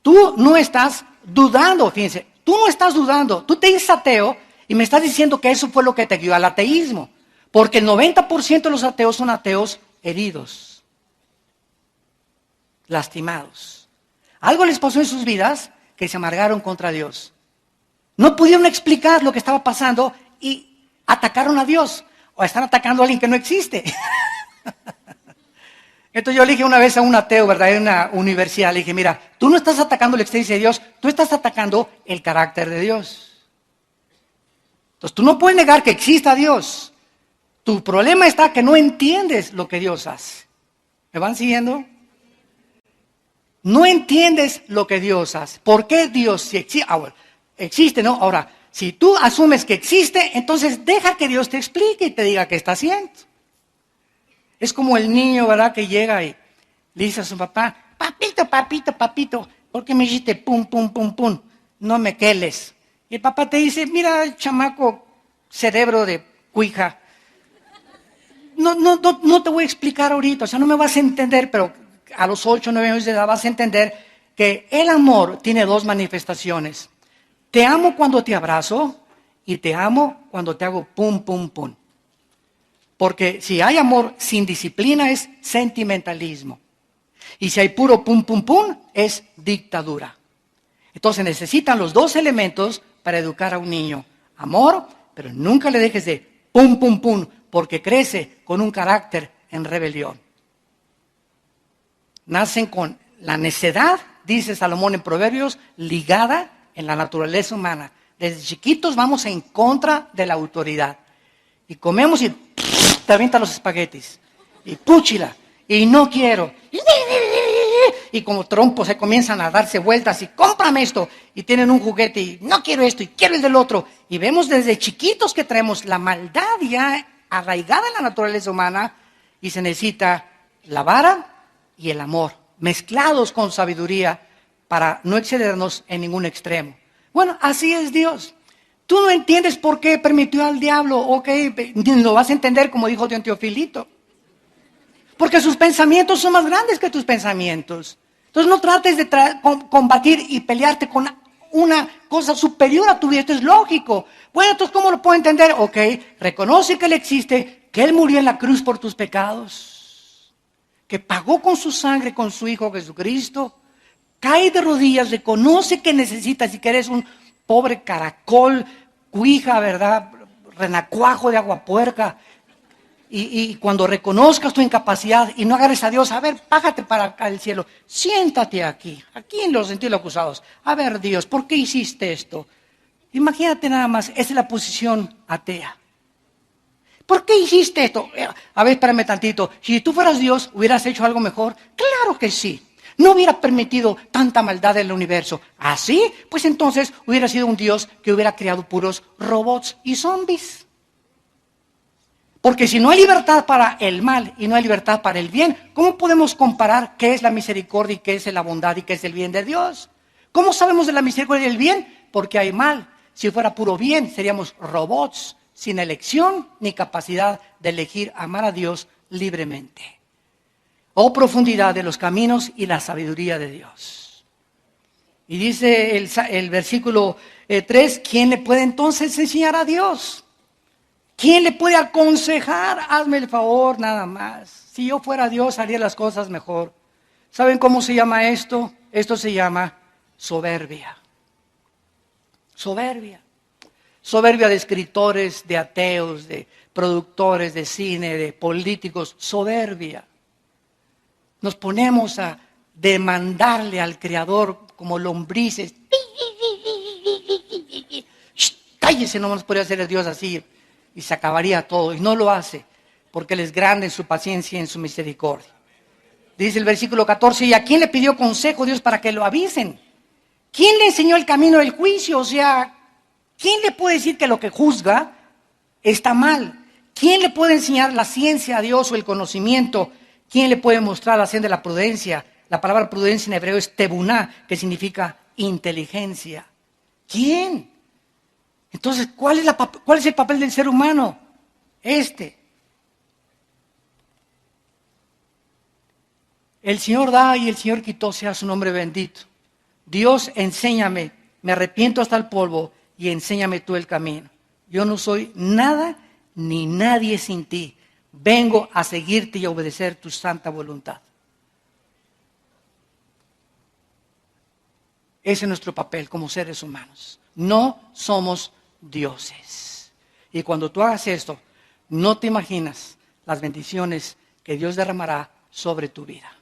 Tú no estás dudando, fíjense, tú no estás dudando, tú te dices ateo y me estás diciendo que eso fue lo que te guió al ateísmo. Porque el 90% de los ateos son ateos heridos, lastimados. Algo les pasó en sus vidas que se amargaron contra Dios. No pudieron explicar lo que estaba pasando y atacaron a Dios. O están atacando a alguien que no existe. Entonces yo le dije una vez a un ateo, ¿verdad? En una universidad, le dije, mira, tú no estás atacando la existencia de Dios, tú estás atacando el carácter de Dios. Entonces tú no puedes negar que exista Dios. Tu problema está que no entiendes lo que Dios hace. ¿Me van siguiendo? No entiendes lo que Dios hace. ¿Por qué Dios si existe? Bueno, existe, ¿no? Ahora, si tú asumes que existe, entonces deja que Dios te explique y te diga qué está haciendo. Es como el niño, ¿verdad? Que llega y le dice a su papá, papito, papito, papito, ¿por qué me hiciste pum, pum, pum, pum? No me queles. Y el papá te dice, mira, chamaco, cerebro de cuija, no te voy a explicar ahorita, o sea, no me vas a entender, pero a los 8 o 9 años de edad vas a entender que el amor tiene 2 manifestaciones. Te amo cuando te abrazo y te amo cuando te hago pum, pum, pum. Porque si hay amor sin disciplina es sentimentalismo. Y si hay puro pum, pum, pum, es dictadura. Entonces necesitan los 2 elementos para educar a un niño. Amor, pero nunca le dejes de pum, pum, pum, porque crece con un carácter en rebelión. Nacen con la necedad, dice Salomón en Proverbios, ligada en la naturaleza humana. Desde chiquitos vamos en contra de la autoridad. Y comemos y te avientan los espaguetis. Y púchila. Y no quiero. Y como trompos se comienzan a darse vueltas y cómprame esto. Y tienen un juguete y no quiero esto y quiero el del otro. Y vemos desde chiquitos que traemos la maldad ya arraigada en la naturaleza humana y se necesita la vara y el amor, mezclados con sabiduría para no excedernos en ningún extremo. Bueno, así es Dios. Tú no entiendes por qué permitió al diablo, ok, lo vas a entender como dijo Don Teofilito. Porque sus pensamientos son más grandes que tus pensamientos. Entonces no trates de combatir y pelearte con una cosa superior a tu vida, esto es lógico. Bueno, entonces ¿cómo lo puedo entender? Ok, reconoce que Él existe, que Él murió en la cruz por tus pecados, que pagó con su sangre, con su Hijo Jesucristo. Cae de rodillas, reconoce que necesitas y que eres un pobre caracol cuija, ¿verdad? Renacuajo de agua puerca. Y cuando reconozcas tu incapacidad y no agarres a Dios, a ver, págate para acá el cielo. Siéntate aquí en los sentidos acusados. A ver, Dios, ¿por qué hiciste esto? Imagínate nada más, esa es la posición atea. ¿Por qué hiciste esto? A ver, espérame tantito. Si tú fueras Dios, ¿hubieras hecho algo mejor? Claro que sí. No hubiera permitido tanta maldad en el universo. ¿Ah, sí? Pues entonces hubiera sido un Dios que hubiera creado puros robots y zombies. Porque si no hay libertad para el mal y no hay libertad para el bien, ¿cómo podemos comparar qué es la misericordia y qué es la bondad y qué es el bien de Dios? ¿Cómo sabemos de la misericordia y el bien? Porque hay mal. Si fuera puro bien, seríamos robots, sin elección ni capacidad de elegir amar a Dios libremente. Oh profundidad de los caminos y la sabiduría de Dios. Y dice el versículo 3, ¿quién le puede entonces enseñar a Dios? ¿Quién le puede aconsejar? Hazme el favor nada más. Si yo fuera Dios, haría las cosas mejor. ¿Saben cómo se llama esto? Esto se llama soberbia. Soberbia. Soberbia de escritores, de ateos, de productores de cine, de políticos. Soberbia. Nos ponemos a demandarle al Creador como lombrices. Cállese, no nos podría hacer el Dios así. Y se acabaría todo. Y no lo hace, porque Él es grande en su paciencia y en su misericordia. Dice el versículo 14, ¿y a quién le pidió consejo Dios para que lo avisen? ¿Quién le enseñó el camino del juicio? O sea, ¿quién le puede decir que lo que juzga está mal? ¿Quién le puede enseñar la ciencia a Dios o el conocimiento? ¿Quién le puede mostrar la senda de la prudencia? La palabra prudencia en hebreo es tebuná, que significa inteligencia. ¿Quién? Entonces, ¿cuál es el papel del ser humano? El Señor da y el Señor quitó, sea su nombre bendito. Dios, enséñame, me arrepiento hasta el polvo y enséñame tú el camino. Yo no soy nada ni nadie sin ti. Vengo a seguirte y a obedecer tu santa voluntad. Ese es nuestro papel como seres humanos. No somos dioses. Y cuando tú hagas esto, no te imaginas las bendiciones que Dios derramará sobre tu vida.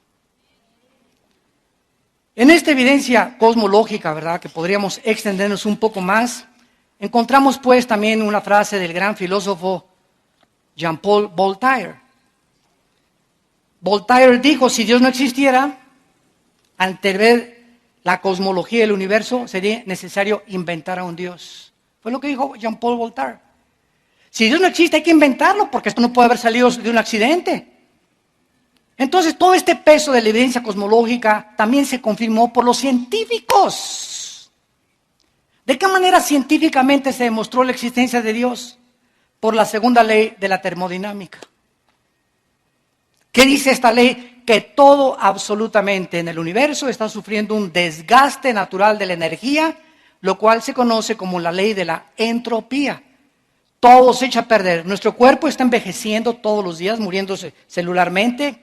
En esta evidencia cosmológica, ¿verdad?, que podríamos extendernos un poco más, encontramos pues también una frase del gran filósofo Jean-Paul Voltaire. Voltaire dijo, si Dios no existiera, ante ver la cosmología del universo, sería necesario inventar a un Dios. Fue lo que dijo Jean-Paul Voltaire. Si Dios no existe, hay que inventarlo, porque esto no puede haber salido de un accidente. Entonces, todo este peso de la evidencia cosmológica también se confirmó por los científicos. ¿De qué manera científicamente se demostró la existencia de Dios? Por la segunda ley de la termodinámica. ¿Qué dice esta ley? Que todo absolutamente en el universo está sufriendo un desgaste natural de la energía, lo cual se conoce como la ley de la entropía. Todo se echa a perder. Nuestro cuerpo está envejeciendo todos los días, muriéndose celularmente.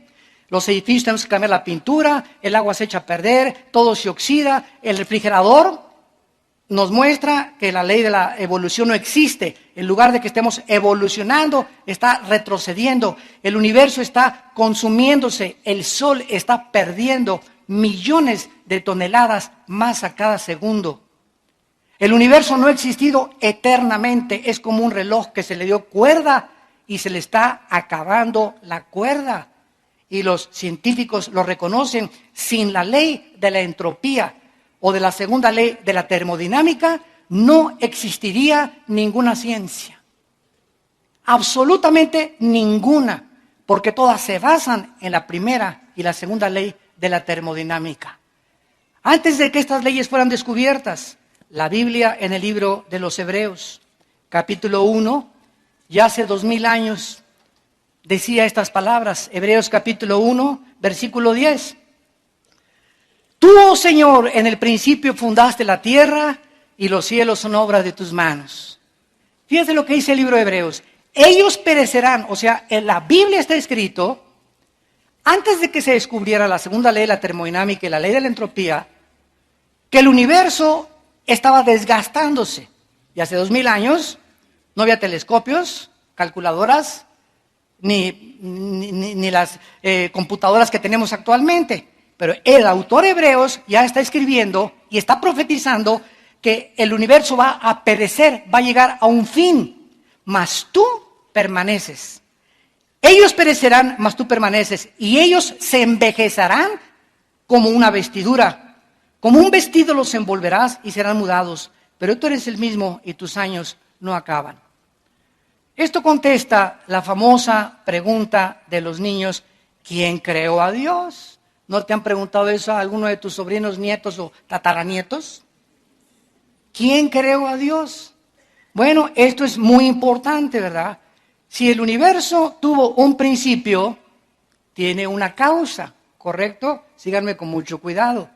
Los edificios tenemos que cambiar la pintura, el agua se echa a perder, todo se oxida. El refrigerador nos muestra que la ley de la evolución no existe. En lugar de que estemos evolucionando, está retrocediendo. El universo está consumiéndose. El sol está perdiendo millones de toneladas más a cada segundo. El universo no ha existido eternamente. Es como un reloj que se le dio cuerda y se le está acabando la cuerda. Y los científicos lo reconocen. Sin la ley de la entropía o de la segunda ley de la termodinámica, no existiría ninguna ciencia. Absolutamente ninguna, porque todas se basan en la primera y la segunda ley de la termodinámica. Antes de que estas leyes fueran descubiertas, la Biblia en el libro de los Hebreos, capítulo 1, ya hace 2000 años, decía estas palabras, Hebreos capítulo 1, versículo 10. Tú, oh Señor, en el principio fundaste la tierra y los cielos son obra de tus manos. Fíjense lo que dice el libro de Hebreos. Ellos perecerán, o sea, en la Biblia está escrito, antes de que se descubriera la segunda ley de la termodinámica y la ley de la entropía, que el universo estaba desgastándose. Y hace 2000 años no había telescopios, calculadoras, ni las computadoras que tenemos actualmente. Pero el autor Hebreos ya está escribiendo y está profetizando que el universo va a perecer, va a llegar a un fin, mas tú permaneces. Ellos perecerán, mas tú permaneces, y ellos se envejecerán como una vestidura. Como un vestido los envolverás y serán mudados, pero tú eres el mismo y tus años no acaban. Esto contesta la famosa pregunta de los niños: ¿quién creó a Dios? ¿No te han preguntado eso a alguno de tus sobrinos, nietos o tataranietos? ¿Quién creó a Dios? Bueno, esto es muy importante, ¿verdad? Si el universo tuvo un principio, tiene una causa, ¿correcto? Síganme con mucho cuidado.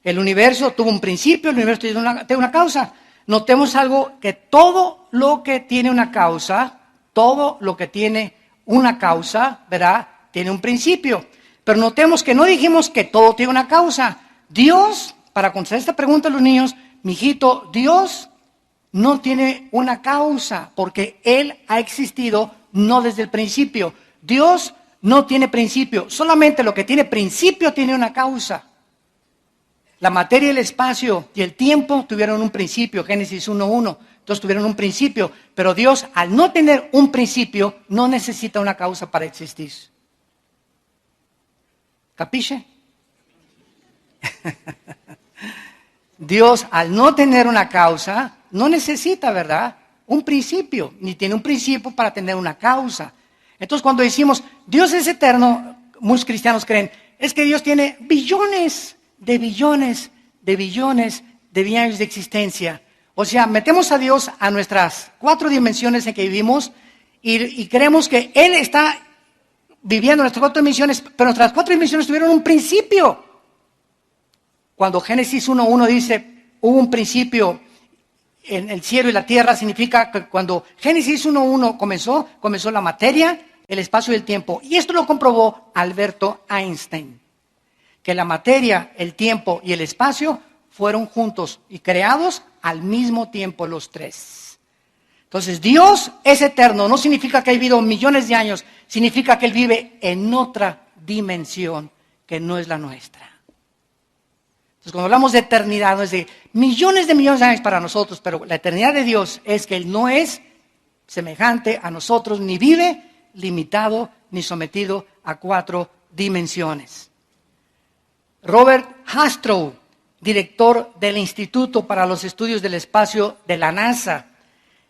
El universo tuvo un principio, el universo tiene una causa. Notemos algo, que todo lo que tiene una causa, ¿verdad? Tiene un principio. Pero notemos que no dijimos que todo tiene una causa. Dios, para contestar esta pregunta a los niños, mijito, Dios no tiene una causa, porque Él ha existido no desde el principio. Dios no tiene principio, solamente lo que tiene principio tiene una causa. La materia, el espacio y el tiempo tuvieron un principio, Génesis 1:1. Entonces tuvieron un principio, pero Dios, al no tener un principio, no necesita una causa para existir. ¿Capisce? Dios, al no tener una causa, no necesita, ¿verdad?, un principio, ni tiene un principio para tener una causa. Entonces, cuando decimos Dios es eterno, muchos cristianos creen, es que Dios tiene billones de años de existencia. O sea, metemos a Dios a nuestras 4 dimensiones en que vivimos y creemos que Él está viviendo nuestras 4 dimensiones, pero nuestras 4 dimensiones tuvieron un principio. Cuando Génesis 1:1 dice, hubo un principio en el cielo y la tierra, significa que cuando Génesis 1:1 comenzó la materia, el espacio y el tiempo. Y esto lo comprobó Alberto Einstein, que la materia, el tiempo y el espacio fueron juntos y creados al mismo tiempo los 3. Entonces, Dios es eterno, no significa que ha vivido millones de años, significa que Él vive en otra dimensión que no es la nuestra. Entonces, cuando hablamos de eternidad, no es de millones de años para nosotros, pero la eternidad de Dios es que Él no es semejante a nosotros, ni vive limitado, ni sometido a 4 dimensiones. Robert Hastrow, director del Instituto para los Estudios del Espacio de la NASA,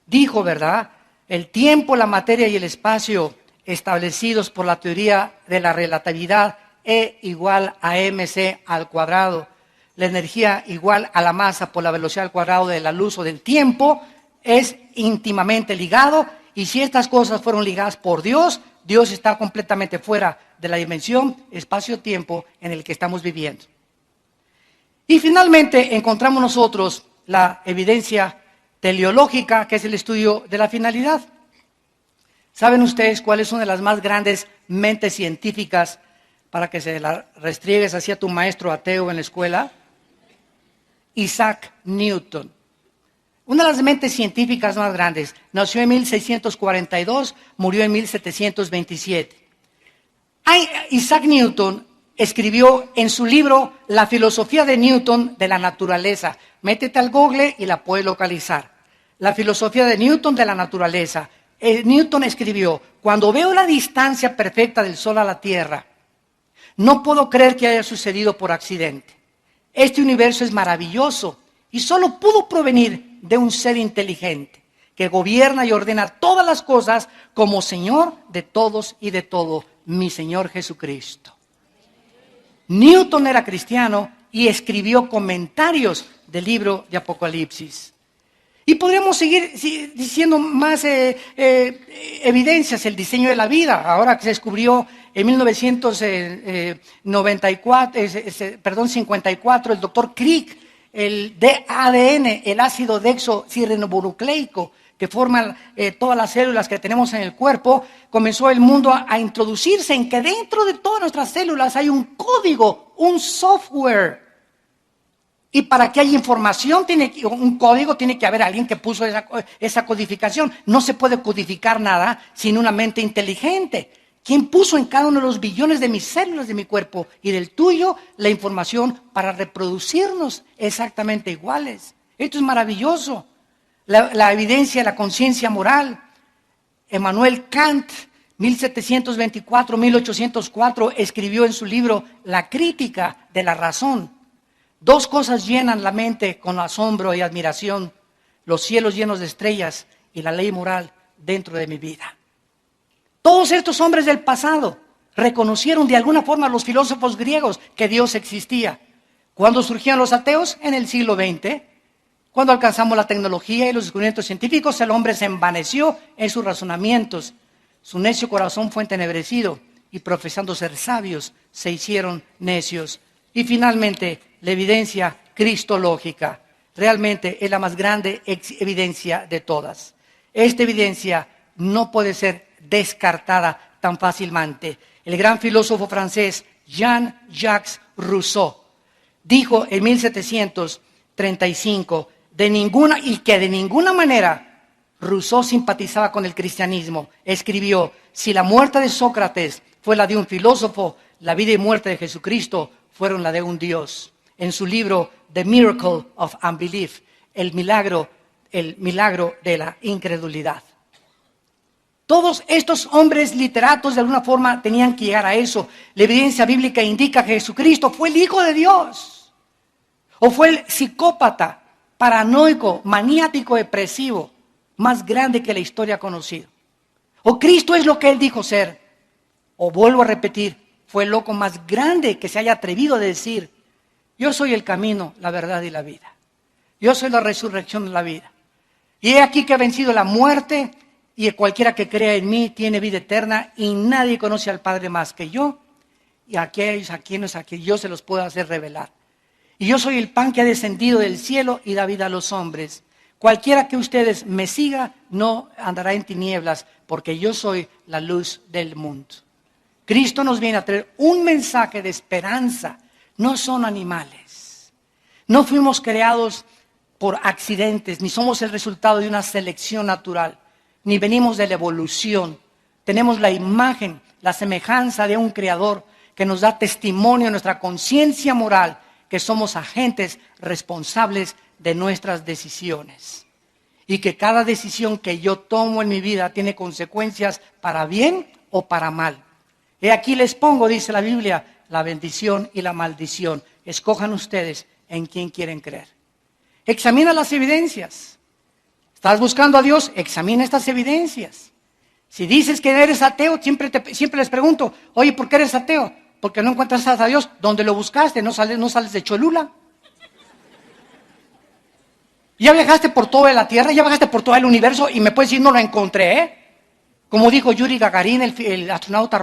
dijo, ¿verdad?, el tiempo, la materia y el espacio establecidos por la teoría de la relatividad E igual a mc al cuadrado, la energía igual a la masa por la velocidad al cuadrado de la luz o del tiempo, es íntimamente ligado, y si estas cosas fueron ligadas por Dios, Dios está completamente fuera de la dimensión espacio-tiempo en el que estamos viviendo. Y finalmente encontramos nosotros la evidencia teleológica, que es el estudio de la finalidad. ¿Saben ustedes cuál es una de las más grandes mentes científicas para que se la restriegues hacia tu maestro ateo en la escuela? Isaac Newton. Una de las mentes científicas más grandes. Nació en 1642, murió en 1727. Isaac Newton escribió en su libro La filosofía de Newton de la naturaleza. Métete al Google y la puedes localizar. La filosofía de Newton de la naturaleza. Newton escribió, cuando veo la distancia perfecta del Sol a la Tierra, no puedo creer que haya sucedido por accidente. Este universo es maravilloso y solo pudo provenir de un ser inteligente que gobierna y ordena todas las cosas como Señor de todos y de todo, mi Señor Jesucristo. Newton era cristiano y escribió comentarios del libro de Apocalipsis. Y podríamos seguir diciendo más evidencias, el diseño de la vida. Ahora que se descubrió en 1954, el doctor Crick, el ADN, el ácido desoxirribonucleico, que forman todas las células que tenemos en el cuerpo, comenzó el mundo a introducirse en que dentro de todas nuestras células hay un código, un software. Y para que haya información, un código, tiene que haber alguien que puso esa codificación. No se puede codificar nada sin una mente inteligente. ¿Quién puso en cada uno de los billones de mis células de mi cuerpo y del tuyo la información para reproducirnos exactamente iguales? Esto es maravilloso. La evidencia de la conciencia moral. Emmanuel Kant, 1724-1804, escribió en su libro La crítica de la razón. Dos cosas llenan la mente con asombro y admiración: los cielos llenos de estrellas y la ley moral dentro de mi vida. Todos estos hombres del pasado reconocieron de alguna forma a los filósofos griegos que Dios existía. ¿Cuándo surgían los ateos? En el siglo XX. Cuando alcanzamos la tecnología y los descubrimientos científicos, el hombre se envaneció en sus razonamientos. Su necio corazón fue entenebrecido y, profesando ser sabios, se hicieron necios. Y finalmente, la evidencia cristológica realmente es la más grande evidencia de todas. Esta evidencia no puede ser descartada tan fácilmente. El gran filósofo francés Jean-Jacques Rousseau dijo en 1735 de ninguna manera Rousseau simpatizaba con el cristianismo. Escribió: si la muerte de Sócrates fue la de un filósofo, la vida y muerte de Jesucristo fueron la de un Dios. En su libro The Miracle of Unbelief, el milagro de la incredulidad. Todos estos hombres literatos de alguna forma tenían que llegar a eso. La evidencia bíblica indica que Jesucristo fue el Hijo de Dios. O fue el psicópata, paranoico, maniático, depresivo, más grande que la historia ha conocido. O Cristo es lo que Él dijo ser. O vuelvo a repetir, fue el loco más grande que se haya atrevido a decir: yo soy el camino, la verdad y la vida. Yo soy la resurrección de la vida. Y he aquí que he vencido la muerte, y cualquiera que crea en mí tiene vida eterna, y nadie conoce al Padre más que yo, y a aquellos a quienes yo se los puedo hacer revelar. Y yo soy el pan que ha descendido del cielo y da vida a los hombres. Cualquiera que ustedes me siga no andará en tinieblas, porque yo soy la luz del mundo. Cristo nos viene a traer un mensaje de esperanza. No son animales. No fuimos creados por accidentes, ni somos el resultado de una selección natural, ni venimos de la evolución. Tenemos la imagen, la semejanza de un creador que nos da testimonio en nuestra conciencia moral que somos agentes responsables de nuestras decisiones. Y que cada decisión que yo tomo en mi vida tiene consecuencias para bien o para mal. He aquí les pongo, dice la Biblia, la bendición y la maldición. Escojan ustedes en quién quieren creer. Examina las evidencias. ¿Estás buscando a Dios? Examina estas evidencias. Si dices que eres ateo, siempre les pregunto: oye, ¿por qué eres ateo? Porque no encuentras a Dios. ¿Dónde lo buscaste? ¿No sales de Cholula? Ya viajaste por toda la Tierra, ya viajaste por todo el universo y me puedes decir: no lo encontré, ¿eh? Como dijo Yuri Gagarin, el astronauta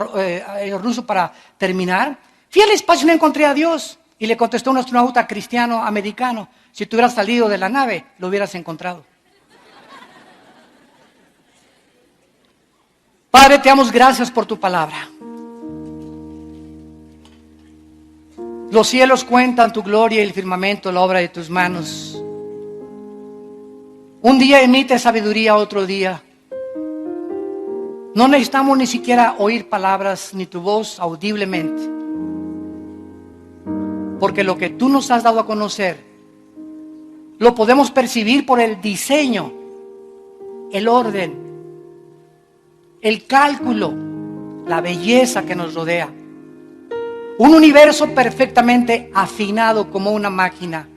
ruso, para terminar: fui al espacio y no encontré a Dios. Y le contestó un astronauta cristiano americano: si tú hubieras salido de la nave, lo hubieras encontrado. Padre, te damos gracias por tu palabra. Los cielos cuentan tu gloria y el firmamento la obra de tus manos. Un día emite sabiduría, otro día. No necesitamos ni siquiera oír palabras ni tu voz audiblemente. Porque lo que tú nos has dado a conocer, lo podemos percibir por el diseño, el orden, el cálculo, la belleza que nos rodea. Un universo perfectamente afinado como una máquina,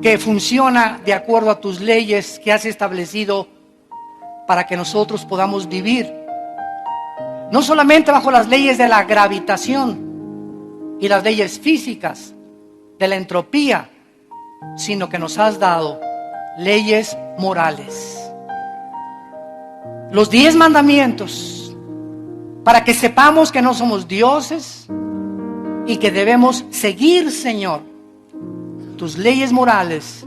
que funciona de acuerdo a tus leyes que has establecido para que nosotros podamos vivir. No solamente bajo las leyes de la gravitación y las leyes físicas, de la entropía, sino que nos has dado leyes morales. Los 10 mandamientos, para que sepamos que no somos dioses y que debemos seguir, Señor, tus leyes morales,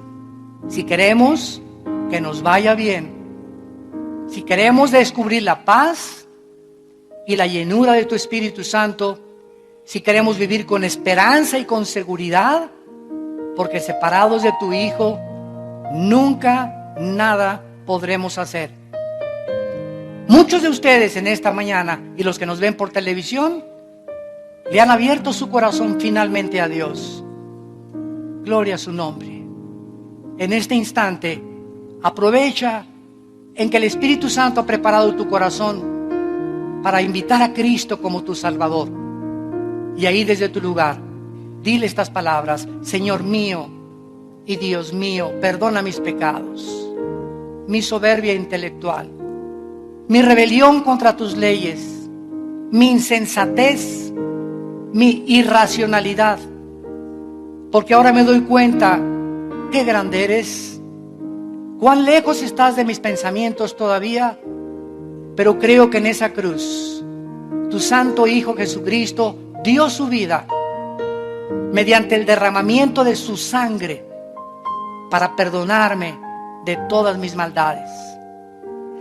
si queremos que nos vaya bien, si queremos descubrir la paz y la llenura de tu Espíritu Santo, si queremos vivir con esperanza y con seguridad, porque separados de tu Hijo, nunca nada podremos hacer. Muchos de ustedes en esta mañana y los que nos ven por televisión le han abierto su corazón finalmente a Dios. Gloria a su nombre. En este instante, aprovecha en que el Espíritu Santo ha preparado tu corazón para invitar a Cristo como tu Salvador. Y ahí desde tu lugar, dile estas palabras: Señor mío y Dios mío, perdona mis pecados, mi soberbia intelectual, mi rebelión contra tus leyes, mi insensatez, mi irracionalidad, porque ahora me doy cuenta qué grande eres, cuán lejos estás de mis pensamientos todavía, pero creo que en esa cruz tu santo Hijo Jesucristo dio su vida mediante el derramamiento de su sangre para perdonarme de todas mis maldades.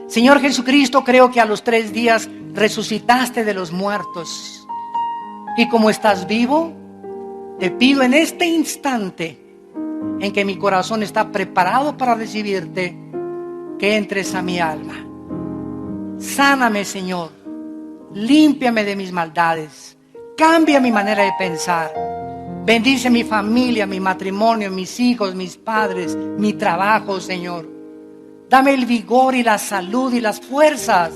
Señor Jesucristo, creo que a los 3 días resucitaste de los muertos. Y como estás vivo, te pido en este instante en que mi corazón está preparado para recibirte, que entres a mi alma. Sáname, Señor. Límpiame de mis maldades. Cambia mi manera de pensar. Bendice mi familia, mi matrimonio, mis hijos, mis padres, mi trabajo, Señor. Dame el vigor y la salud y las fuerzas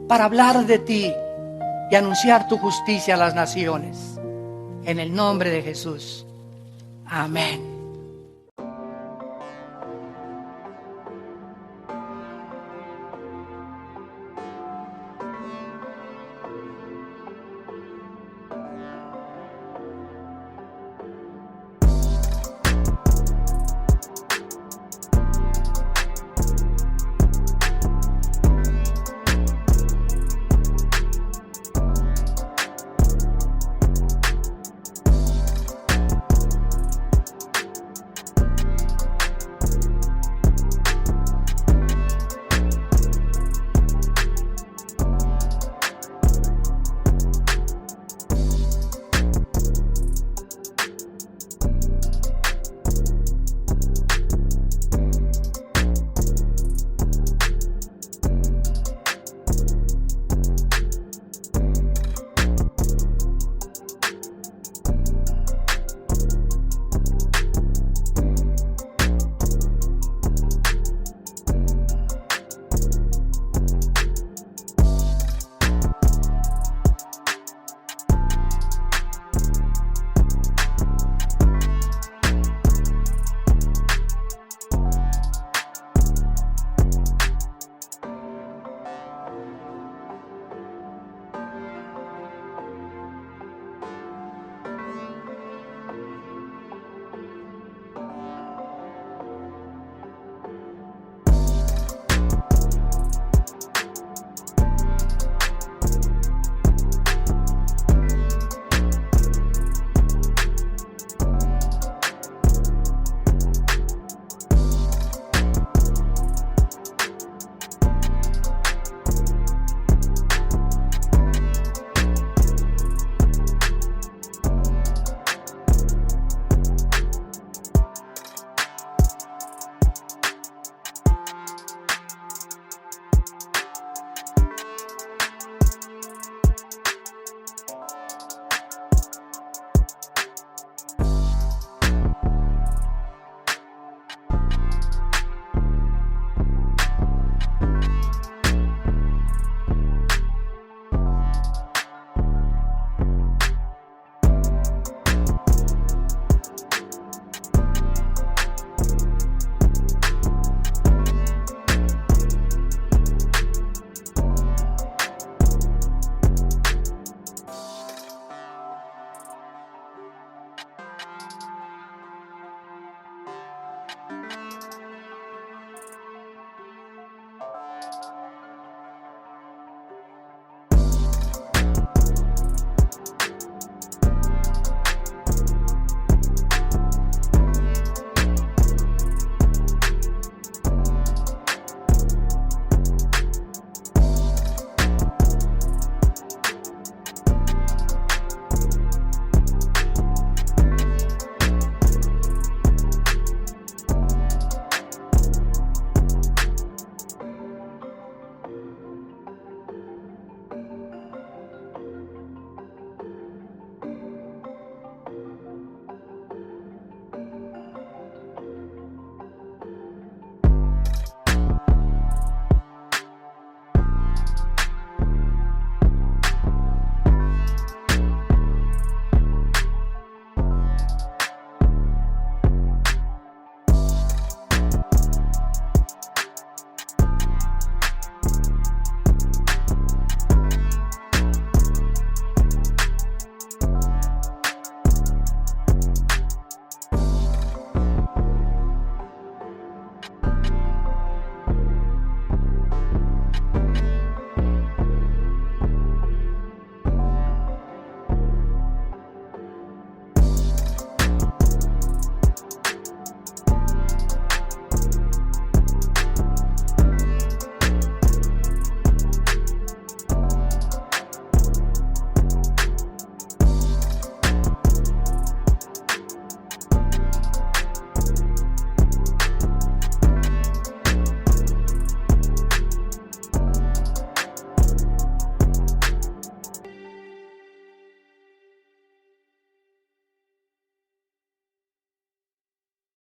para hablar de ti y anunciar tu justicia a las naciones. En el nombre de Jesús. Amén.